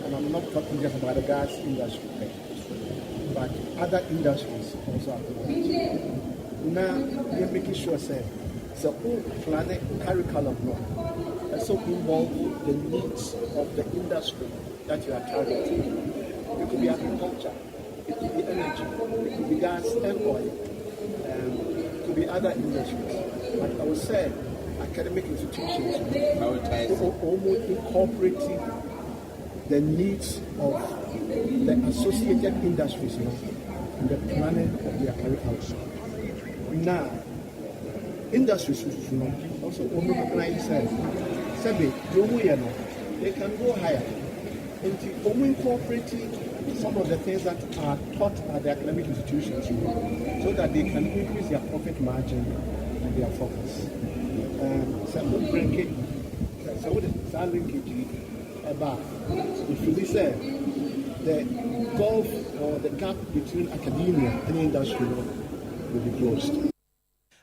And I'm not talking just about the gas industry, but other industries also have to manage. Now, we're making sure, say, the whole planet curriculum now, also involve the needs of the industry that you are targeting. It could be agriculture, it could be energy, it could be gas and oil, it could be other industries. But I would say academic institutions almost incorporating the needs of the associated industries in the planning of their curriculum. Now, industries also recognize they can go higher into incorporating some of the things that are taught at the academic institutions so that they can increase their profit margin and their focus. So with the linkage about if you say the gulf or the gap between academia and industry will be closed.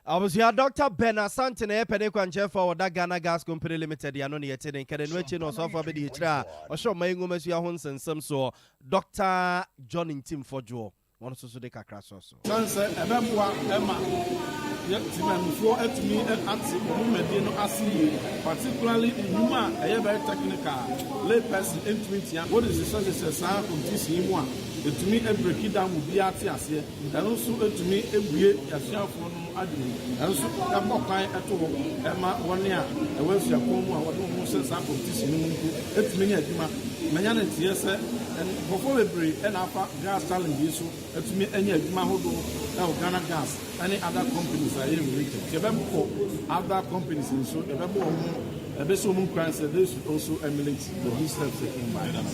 I was your Dr. Ben Asante Peneko Chef or Ghana Gas Company Limited, Yanoni attending Kadenwich or Sofa Beditra, or show my woman's Yahons and some so Dr. John in Tim for Joe. One so de crass also. Sunset, Emma, yet before to me and Auntie Medino Asi, particularly in Yuma, a very technical, lay person intuition. What is the services of this one? To me, a break it down would be at here, and also to me, a weird as your phone admin, and also a more kind at all. Emma 1 year, and once your home, what almost says up of this, it's many at Yuma. manyane tie sɛ before bebree ɛna afa gas challenge so atumi anya adwuma hodo ɛwɔ Ghana Gas any other companies are in region kɛbɛkɔ other companies nso ɛbɛbɔ wɔn ɛbɛsɛ wɔn kran sɛ they should also emulate the good steps taken by them.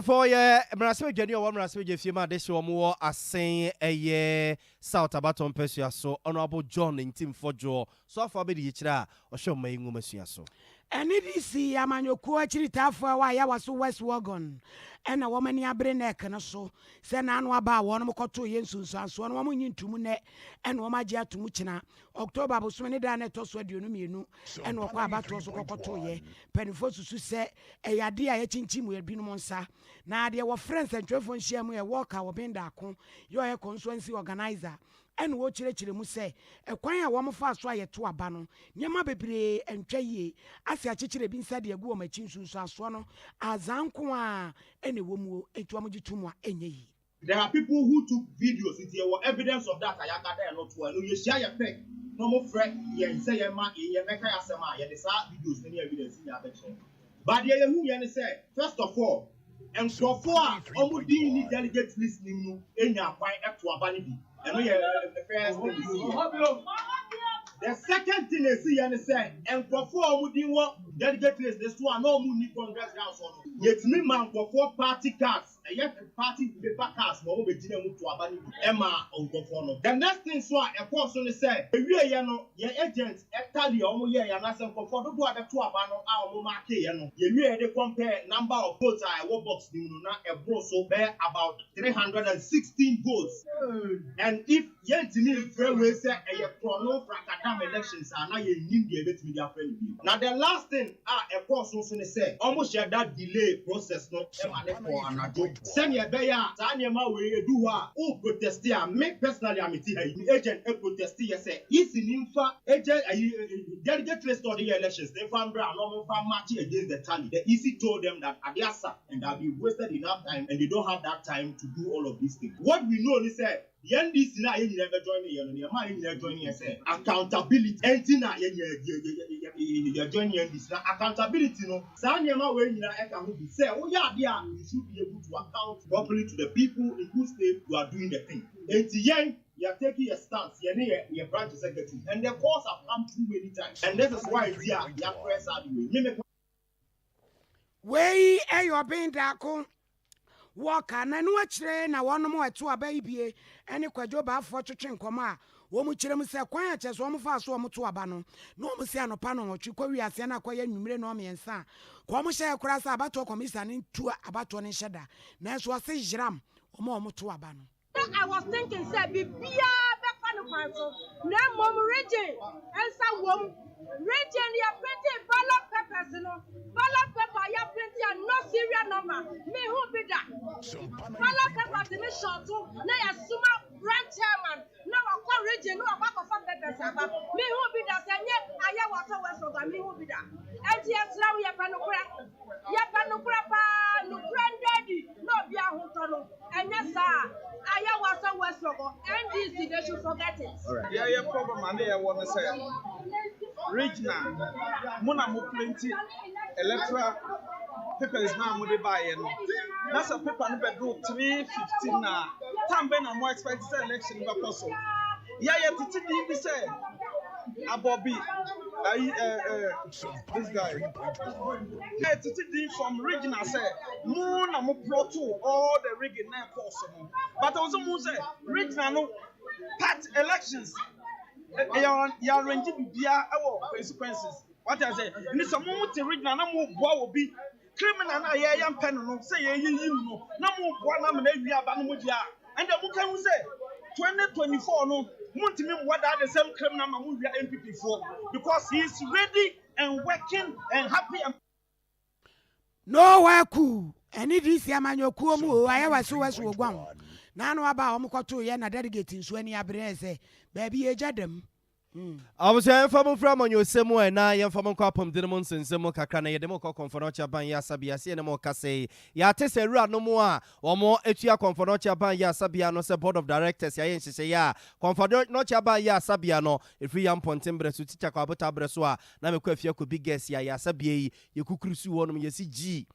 For ye Marasme Jenny or Marasme Jefima, this one more as saying a year South Abaton Persia, so Honorable John in Team for Joe, so far be the Chira or show me so. And it is see a man your coaching for a while I was West Wagon. And a woman ya brain neck and so send an about 1 or 2 years soon, so 1 woman in 2 minutes and 1 magia to Muchina. October was 20 done at us what you know and what about also got 2 years. Pennyforce to say a idea a chinchim will be monsa. Now there were friends and 12 share me a walk our bendacon, you are a constituency organizer. And what chile mu say, a choir woman fast try to a banner, Yama bebre and Chaye, as a chichile been said, a woman chinsu swano, as Anqua, any woman, a tuamujitumwa, any. There are people who took videos. If there were evidence of that, I got not well. You share your peg. No more friend, you say your man, you make a sama, you decide videos, any evidence in your action. But you say, first of all, and so far, almost the delegates listening in your point up to a vanity. And we are the first thing. The second thing is see and say, and before we didn't want delegate list, this one no money Congress House on. Yet me man for 4 party cards, and yet party paper cards, but we didn't to abandon Emma on Gofono. The next thing so a person say, we are no, your agents, actually, almost year and answer for the two other two abandon our market, you are the compare number of votes I will box not a bro so bear about 316 votes. And if yet to me, very say a prono elections are now in the bit media friendly. Now the last thing a person say almost share that delay process not for an adult. Send your bear, Tanyama way do who protest here. Make personally I'm agent a protest here say is in infa agent delegate list of the elections. They found brown normal farm marching against the tally. The easy told them that Adiasa and that we wasted enough time and they don't have that time to do all of these things. What we know is that the NDC now you never join the man you joining say accountability entina you join NDC accountability no Sanyama way you can say oh yeah you should be able to account properly to the people in whose name you are doing the thing. And the you are taking a stance, you are branch secretary, and the course have come too many times, and this is why it's here. You are press out the way. Way you are being dako. Walk and watch na one more to a baby, any quadroba for church coma. Womuchirem say quiet as one fast one to a bano. No Musiano Pano or Chikoria Siena quiet numero and sa. Quamusha cross about to commission into about one shada. Next was a jam or more to a bano. I was thinking, say, be back on the council. Now, mom, region, and some woman, region, you are plenty ballot peppers, you know. Ballot pepper, you are plenty and no serial number. Me who be that? Ballot peppers in the short, now you assume branch chairman. Now, I call region, no, I walk off peppers. Me who be that? Say, yeah, I am water west of me who be that. And yes, now we are panopera. Ya panopera, no granddaddy, no be a hotono. And yes, sir. I was a West Logo, and this they should forget it. Yeah, yeah, problem. I want to say, regional, Mona plenty electoral paper is now moved by. That's a paper number 315 now. Time when I'm more expected election because so. Yeah, to say, a Bobby, this guy. Yeah, to from regional say, Moon I'm pro to all the rigging now possible. But also say, regional part elections. You're ranging our consequences. What I say, in some moment, regional number will be criminal. I am penal. Say, you know, no more one maybe about and then can we say 2024 no. What are the same criminal movie MPP for? Because he is ready and working and happy and no waku. And it is Yamanyo Kumu. I was so as we go. Nano about Omokoto Yana delegating so any abrese. Baby a jadem. Abusia yɛmfa from on your semo na yɛmfa mo kwa pom de mo nsensemo kakra na yɛde mo kɔ konfɔnɔkya ban ya sabia se ne mo kase ya te se wura no mo a omo etua konfɔnɔkya ban ya sabia no se board of directors ya yenhyehyɛ ya konfɔnɔkya ban ya sabia no efri yam pontembre so teacher kwa bota bre so a na me kwa afia ko big guest ya sabia yi yekukrusu wonom yesi G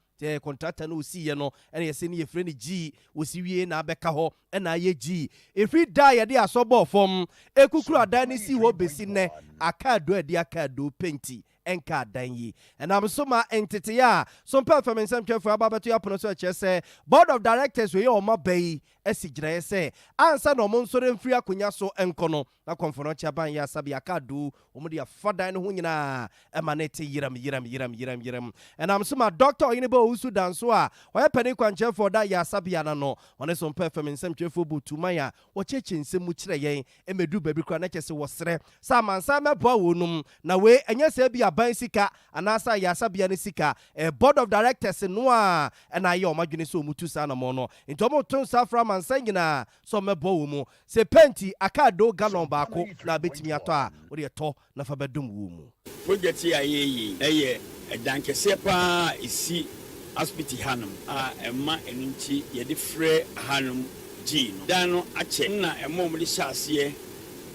contractor no see ye no and ye send ye friend G wo si wie na abeka ho na ye G if we die ye dey asobo from ekukuru adan ni si wo besi ne akado adi akado penti enka adan yi and am so ma entity ya Sompa FM nsem twefo ababeto ya pono so che say board of directors we o ma bai esigyina say ansa no mo nsore mfiri akonya so enkono na konfɔnɔkya ban ya sabi akado omo de afadan no ho nyina emanete yiram and am so ma doctor Oyinbo Usu danso a oye pani kwanche for that ya sabia na no one Sompa FM nsem twefo butumaya wo cheche nsem mu kire yen emedu baby kra na kyese wo sere sa mansa meboa wonum na we enye se bia ban sika anasa ya sabia ne sika board of directors no a na ye o madwene so mutu sa na mo no ntomo ton sa fra mansa nyina so meboa wo mu se penti akado galon baako na betimi ato a wo de to na fa bedum wo mu project ya ye eye dankese pa isi aspiti hanum a emma enunchi ye de frɛ hanum G no dan no ache na emma mo de hyase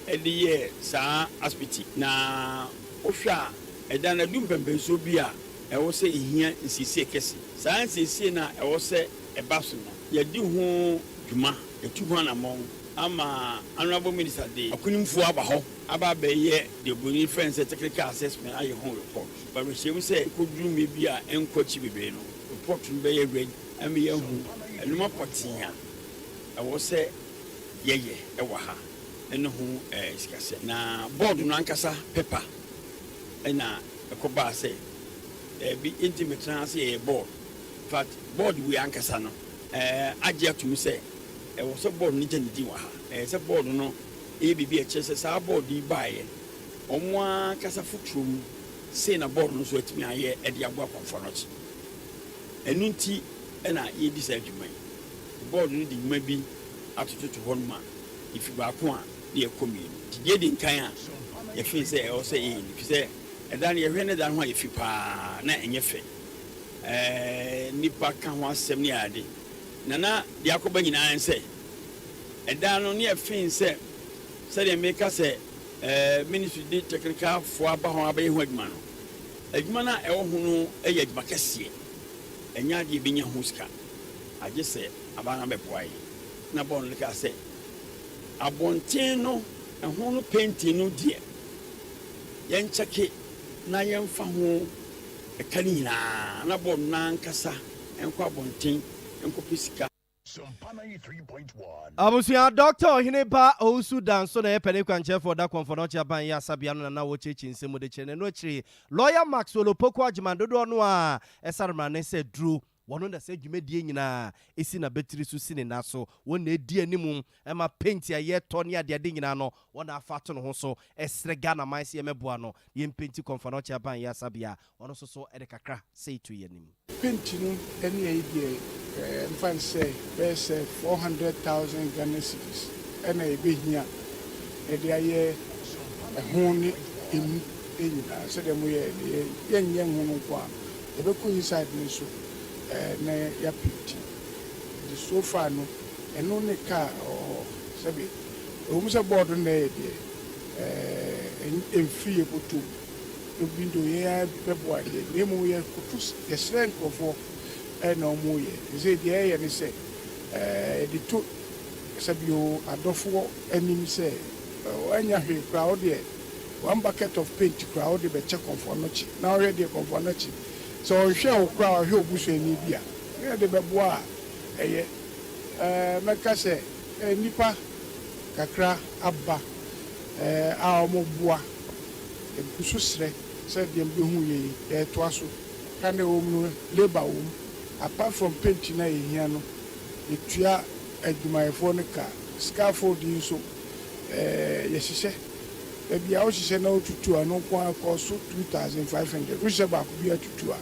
e de ye saa aspiti na ohwa edan na dum pempenso bi a ɛwɔ sɛ ehia nsisi kɛse saa nsisi na ɛwɔ sɛ ɛba so no ye di ho dwuma etu ho na mo ama honorable minister de akunimfo aba hɔ aba bɛyɛ the boni friends technical assessment aye ho report but we say koduru me bi a enkɔchi bebe no report no bɛyɛ ready am ye hu enuma potia ɛwɔ sɛ yeye ɛwɔ ha ɛne ho sikase na board no ankasa paper ɛna ɛkɔba sɛ bi intimate transfer board but board we ankasa no agye atum sɛ ɛwɔ sɛ board ni gye ne di wɔ ha sɛ board no bibi ɛkyɛ sɛ saa board yi baeɛ ɔmo ankasa foturom sei na board no so atumi ayɛ ɛde aboa konfɔnɔkye ɛno nti ɛna yɛdi saa adwuma yi board no de dwuma bi atototo hɔ noma ifi baako a ne yɛkɔ mmienu nti deɛ di nkan a yɛfii sɛ ɛwɔ sɛ yɛyɛ nifi sɛ ɛda no yɛhwɛ ne da no ho a yɛfi paa na ɛnyɛ fɛ nipa ka ho asɛm ne ade nana deɛ akɔba nyinaa sɛ ɛda no ne yɛfii sɛ sɛdeɛ meka sɛ ministry de technical fo aba ho abɛyɛ ho adwuma no adwuma no ɛwɔ ho no ɛyɛ adwuma kɛseɛ ɛnyɛ adeɛ bɛnya ho sika agye sɛ aba no bɛboa yɛ na bɔɔ no ka sɛ abɔnten no ɛho no penti no deɛ yɛnkyɛke na yɛmfa ho ɛka no nyinaa na bɔɔ no nankasa ɛnkɔ abɔnten ɛnkɔpɛ sika Abusia Doctor Oyinbo Usu danso na yepene kwanche for that konfɔnɔkya ban ya sabia no na wo chechi nsemu de kyene no chiri lawyer Maxwell Opoko agimando no a esarma ne se dru wono da se dwumedie nyina esi na betiri so sine na so wona edi animu ema paint ya ye to ne ade nyina no wona afato no ho so esre Ghana man se emeboa no ye paint konfɔnɔkya ban ya sabia wono so ede kakra say to ye nim paint no ene idea fan say there's 400,000 Ghana cedis and a big here a day a honey in said them we young one the book inside me so na ya pity the sofa no and only car or sabi almost a board on there in free able to window here people the name we are the strength of no more ye say the air and say the two sabio adofo anim say anya hwe crowd there one bucket of paint crowd be check konfɔnɔkye now already konfɔnɔkye so hwe crowd hwe obusu ani bia na de beboa eye meka say nipa kakra abba a omo boa ebusu sre say dem be hu ye to aso kan o labor wo apart from paint na here no etua adwumayefo no ka scaffolding so yesise e bia o hye na otutu ano kwa cost 2,500 we sheba ko bia tutu a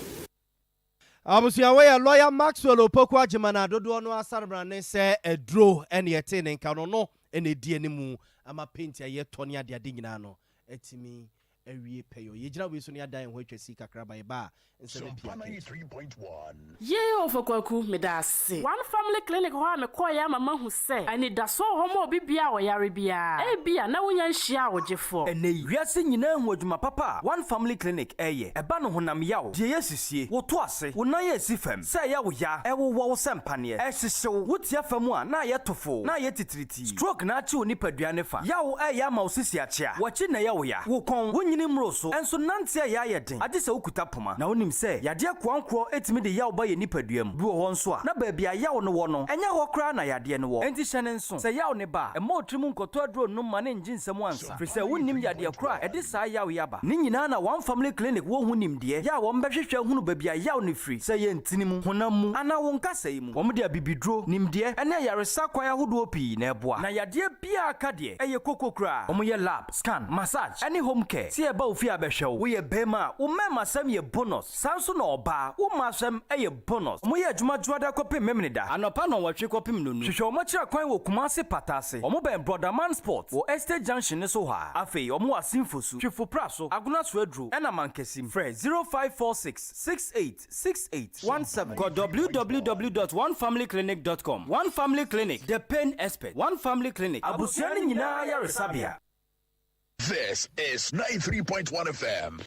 Abusia we lawyer Maxwell Opoko agimana dodo no asarbra ne se edro ene yete ne nka no no ene die ne mu ama paint ya ye toni ade nyina no etimi ewie peyo yegyina we so ne adan ho atwa sika kraba eba Sompa 93.1. Yeah, ofokwaku medase. One family clinic ho a mekoya mama hu se. Ani da so ho mo bibia wo yare bia. E bia na wonya nhia wo gefo. Ene wiase nyina hu adwuma papa. One family clinic eye. Eba no honam yawo. Die yesisie. Wo to ase. Wo nan ye sifam. Se ya wo ya. E wo wo sempane. E hyehyew. Wo tia famu a na ye tofo. Na ye titiriti. Stroke na achi oni paduane fa. Yawo e ya ma osisi achia. Wo chi na ye wo ya. Wo kon wo nyini mro so. Enso nante ya ye den. Ade se okuta poma. Na onim se yade akwankwo etimi de yawo ba ye nipaduam. Bi wo ho nso a. Na ba bia yawo no wo no. Enya ho kra na yade no wo. Enti hyene nso. Se yawo ne ba. E ma otrimu nkoto aduro no ma ne njinsem ansa. Firi se wonnim yade akra e de saa yawo yaba. Ni nyina na one family clinic wo hu nimde. Ya wo mbehwehwe hunu ba bia yawo ne firi. Se ye ntinimu honam mu ana wo nkasa yi mu. Wo de abibidro nimde ene yaresa kwaya hodo opi na eboa. Na yade bia aka de eye kokokra. Wo ye lab, scan, massage, any home care. Se e ba ofi abehwew. Wo ye bema, wo mema sam ye bonus. Sanso na oba, wo masam eye bonus. Mo ye adwuma juada kopim memnida. Anopa no watwe kopim nonu. Hwehwe omo kira kwan wo Kumase Patase. Omo ben Brother Man Sports wo Estate Junction ne so ha. Afei omo asimfosu. Twefo praso, aguna so adru. Ena mankesim. Frɛ 0546 686817. Go www.onefamilyclinic.com. One Family Clinic, the pain expert. One Family Clinic. Abusiani nyina yaresabia. This is 93.1 FM.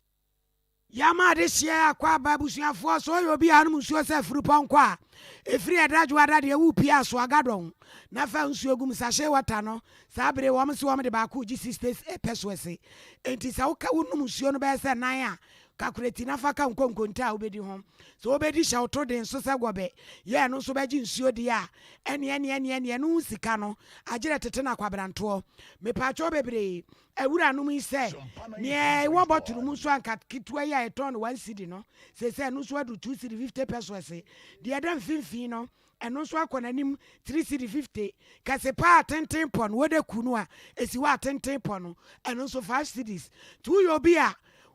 Yama this year kwa babusia for so you be anu musuo se furu ponkwa efiri adaju adade wu pia so agadon na fa nsuo gum sahye wata no sabere wo mse wo me de ba ku gi 6 peswese enti sa wo ka wo musuo no be se nan a calculate na fa ka nkonkonta obedi ho so obedi sha oto den so se gobe ye no so beji nsuo di a ene no sika no agire tete na kwabranto me pa cho bebre ewura no mi se ne wo boturu mu so anka kitwa ya eton 1 cedi no se no so adu 2 cedi 50 pesos de adam finfin no eno so akonanim 3 cedi 50 ka se pa tenten pon wo de kunu a esi wa tenten pon no eno so 5 cedis tu yo bia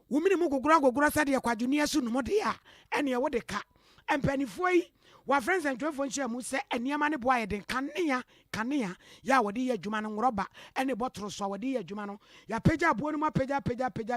wo mini mu gogura sade akwadwune asu no de a ene wo de ka empanifo yi wa friends and twefo nche mu se eniema ne boa ye den kanea ya wodi ye adwuma no ngoroba ene botoro so wodi ye adwuma no ya pagya abo no ma pagya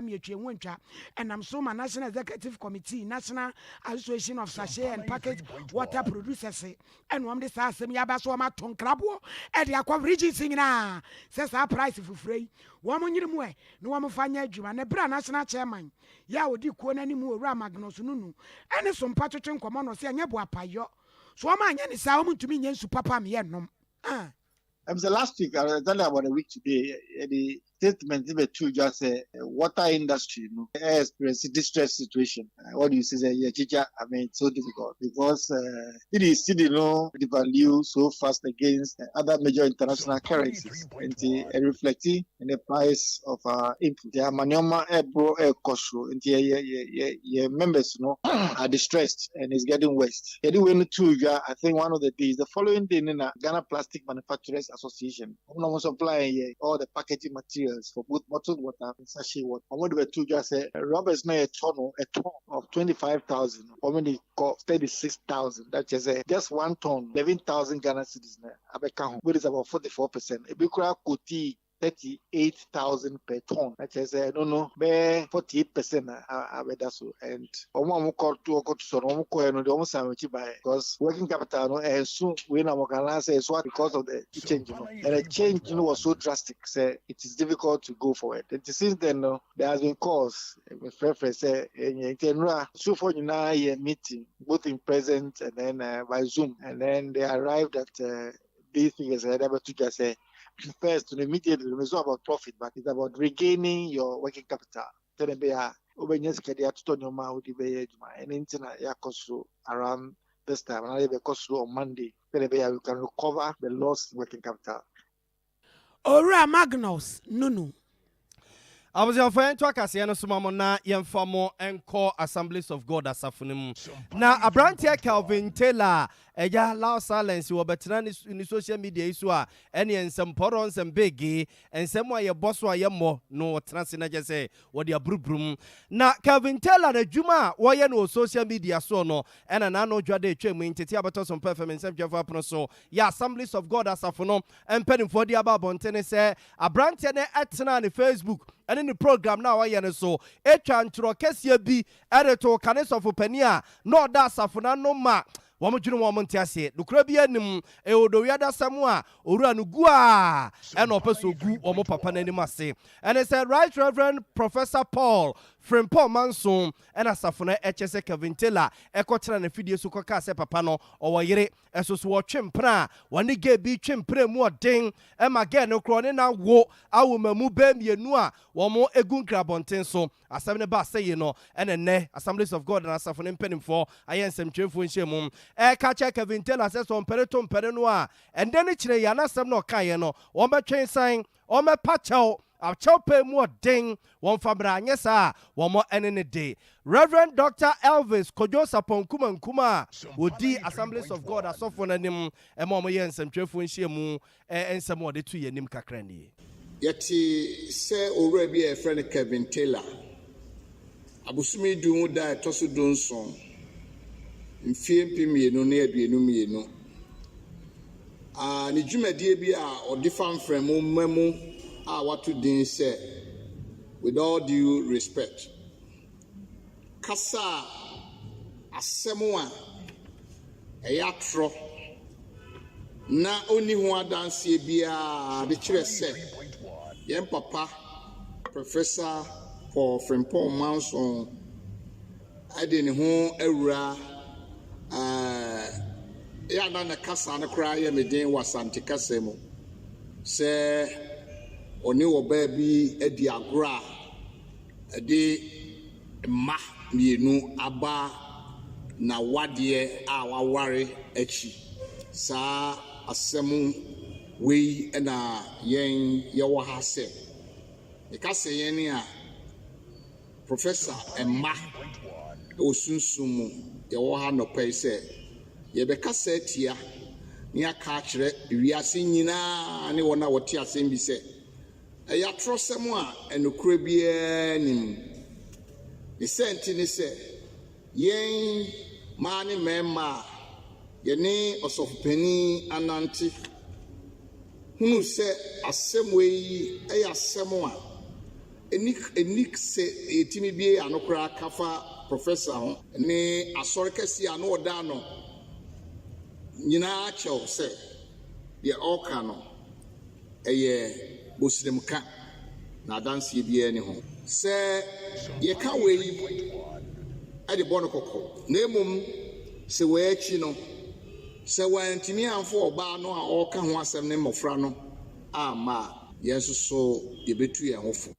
mi atwe nwantwa enam so ma National Executive Committee, National Association of Sachet and Package Water Producers ene wam de sa asem ya ba so ma tonkrabo e de akwa region singina se sa price fufrei wo mo nyiri mu e no wo mo fanya adwuma ne bra national chairman ya wodi kuo nani mu owura Magnus nunu ene so mpa twetwe nkomo no se anya bo apayo so ma anya ni sa wo mutumi nya nsu papa me ye nom last week, I was telling about a week today, the statement in the two just water industry, experiencing distress situation. What do you say? Yeah, Chicha, I mean, it's so difficult because it is still, the value so fast against other major international currencies and reflecting in the price of input. The manoma cost and your members, are distressed and it's getting worse. Anyway, I think one of the days, the following day in Ghana Plastic Manufacturers Association, I'm supplying all the packaging materials for both bottled water and sachet water. I'm going to just say, Robert's not a ton of 25,000, or many 36,000. That is just 1 ton, 11,000 Ghana cedis. Which is about 44%. A big crowd could 38,000 per ton. That is, 48%. And because working capital and soon we now say it's what because of the change, and the change was so drastic. So it is difficult to go for it. And since then, there has been calls. So for a meeting both in present and then by Zoom, and then they arrived at these figures. I never to just say. First, immediately, it's not about profit, but it's about regaining your working capital. And around this time, and on Monday, you can recover the lost working capital. Ora Magnus, Nunu. I was your friend to Akasiano Sumamona, Yamfamo, and call Assemblies of God as Safunum. Now, a brand here, Calvin Taylor, a ya loud silence, you were better in the social media, any and some porons and biggie, and somewhere your boss were more, no transina just say, what your broom. Now, Calvin Taylor, the Juma, why no social media so no, and an anno Jade Chain, Tetiabatos on performance, and Java Proso, ya Assemblies of God as Safunum, and penning for the above on tennis, a brand here at Facebook. ɛne ne program na wayɛ ne so etwa ntoro kɛseɛ bi ɛde to kane sɔfo pani a na ɔda asafo na no ma wɔn dwene wɔn nte ase nokura bi anim ɛwɔdowia dasɛm a owura no gu a ɛna ɔpɛ so gu wɔn papa n'anim ase ɛne sɛ Right Reverend Professor Paul Frimpong Manson ɛna asafo no ɛkyɛ sɛ Kevin Taylor ɛkɔtena ne fidie so kɔka sɛ papa no ɔwɔ yere ɛso so wɔtwe mpena wɔne gay bi twe mpena mu ɔden ɛma gay no korɔ ne na wo awomamu bɛɛ mmienu a wɔn egu nkrabɔnten so asɛm ne ba asɛyi no ɛna nnɛ Assemblies of God na asafo ne mpanimfoɔ ayɛ nsɛmtwerɛfoɔ nhyɛ mu ɛka kyɛ Kevin Taylor sɛ sɛ ɔmpɛre to mpɛre no a ɛndɛ ne kyerɛ yɛ anasɛm na ɔkaeɛ no wɔmbɛtwe san wɔmbɛpa kyɛw akyɛw pɛ mu ɔden wɔn fabra anyɛ saa wɔn ɛne ne de Reverend Dr. Elvis Kojo Sapon Nkuma wodi Assemblies of God asɔfo n'anim ɛma wɔn yɛ nsɛmtwerɛfoɔ nhyɛ mu nsɛm wɔde to yɛ anim kakra nie yɛte sɛ owura bi a yɛfrɛ no Kevin Taylor abosome du mu da ɛtɔ so do nson mfie mpemienu ne aduonu mmienu ne dwumadie bi a ɔde fa mfrɛmo mmamu a wato din sɛ with all due respect kasa asɛm a ɛyɛ atorɔ na ɔni ho adanseɛ biara de kyerɛ sɛ yɛn papa Professor Paul Frimpong Manson ɛde ne ho awura yɛada ne kasa no koraa yɛ meden wɔ asante kasa mu sɛ ɔne ɔbaa bi adi agorɔ a ɛde mma mmienu aba na wadeɛ a waware akyi saa asɛm wei ɛna yɛn yɛwɔ ha sɛ ɛka sɛ yɛn a Professor Emma ɛwɔ sunsun mu yɛwɔ ha nɔpɛ sɛ yɛbɛka sɛ atia ne aka akyerɛ wiase nyinaa ne wɔn a wɔte asɛm bi sɛ ɛyɛ atorɔsɛm a ɛnokora biara nim ne sɛnti ne sɛ yɛn maa ne mmarima a yɛne ɔsɔfopanin anante hunu sɛ asɛm wei ɛyɛ asɛm a enik sɛ yɛtumi bie anokora kafa Professor ho ne asɔre kɛseɛ a na ɔda no nyinaa kyɛw sɛ deɛ ɔka no ɛyɛ bosiremka na adanseɛ biara ne ho sɛ yɛka wei ɛde bɔ no kɔkɔ na mmom sɛ wɔakyi no sɛ wɔantumi amfo ɔbaa no a ɔreka ho asɛm ne mmɔfra no ama yɛn nso so yɛbɛtu yɛn ho fo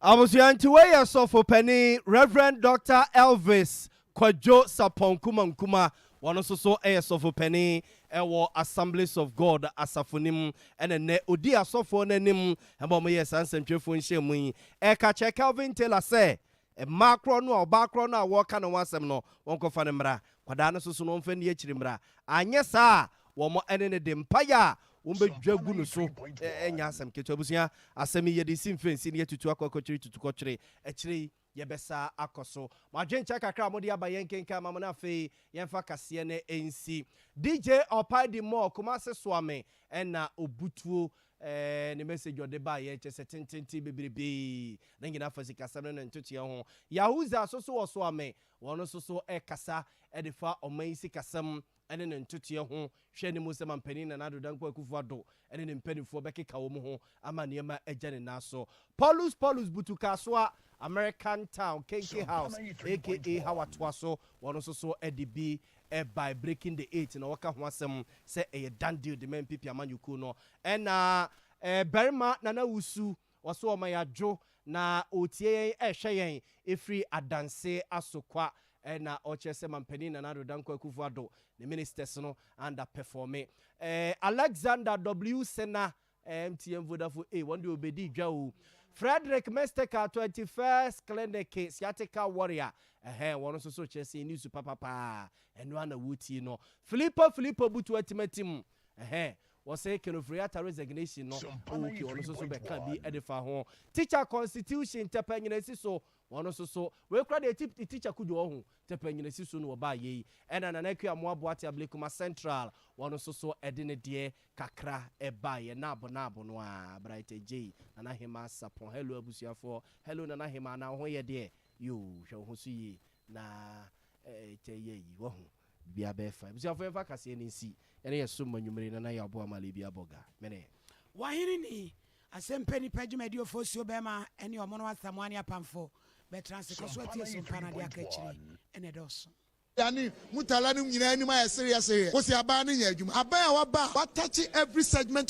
Abusuanti weyɛ sɔfo pani Reverend Dr. Elvis Kojo Sapon Nkuma wɔn nso so ɛyɛ sɔfo pani ɛwɔ Assemblies of God asafonim ɛna nɛ odi asɔfo n'anim ɛma wɔn yɛ sansɛntwerɛfoɔ nhyɛ mu yi ɛka kyɛ Calvin Taylor sɛ mmaa korɔ no a ɔbaa korɔ no a wɔreka no wɔn asɛm no wɔn kɔfa ne mmara kwadaa no soso no wɔmfa ne akyiri mmara anyɛ saa wɔn ɛne ne de mpaya wombɛdwa gu no so ɛnya asɛm ketewa abusua asɛm yi yɛde si mfɛnsi ne yɛtutu akɔkɔkyere tutukɔkyere akyire yɛbɛsa akɔ so madwenkyɛ kakra mode aba yɛn kenka ma mo no afei yɛmfa kaseɛ ne ɛnsi DJ Ɔpaidi Mo Kumase Swame ɛna obutuo ne message ɔde ba yɛ kyɛ sɛ tententi bebrebe na nyina fa sikasɛm no ntotoɛ ho Yahuza so so wɔ Swame wɔno so so ɛkasa ɛde fa ɔman sikasɛm ɛne ne ntotoɛ ho hwɛ ne mu sɛ mampanin na nado danko akufo ado ɛne ne mpanimfoɔ bɛkeka wɔ mu ho ama nneɛma agya ne naso Paulus butuka so a American Town KK House aka Hawatoa so wɔno so so ɛde bi by breaking the 8 na wɔka ho asɛm sɛ ɛyɛ done deal de man pipi amanyuku no ɛna Berima Nana Wusu wɔso ɔma yɛadwo na otie yɛn ɛhwɛ yɛn efiri adanse asokwa ɛna ɔkyerɛ sɛ mampanin na nado danko akufo ado the ministers no underperforming Alexander W Sena MTN Vodafone one day obedi dwa o Frederick Mesteka 21st Clinic Sciatica Warrior one also so kyerɛ news papa pa ɛno ana wuti no Filippo Butu atimatim wɔsɛ kenofriata resignation no okay ɔno so bɛka bi ɛdefa ho teacher constitution tɛpɛnyinasi so ɔno so we kura de teacher kudu ɔho tɛpɛnyinasi so no ɔba yei ɛna nana akua moaboate ablekuma central ɔno so ɛde ne deɛ kakra ɛba yɛ nabo no a bright j nana hema sapon hello abusuafo hello nana hema na ho yɛ deɛ yo hwɛ ho so yi na ɛyɛ yi wɔ ho bia befa abusuafo ɛfa kase ne nsi ɛne yɛ so manwumere nana yɛ abo amale bia boga mene wahene ni asɛmpa nipa dwumadi ofosio bɛma ɛne ɔmo no asamoane apamfo bɛtranse kɔso atie Sompa na de aka kyire ɛne dɔso yani mutala no nyina anim ayɛ serious wo se aba no yɛ adwuma aba a waba touch every segment of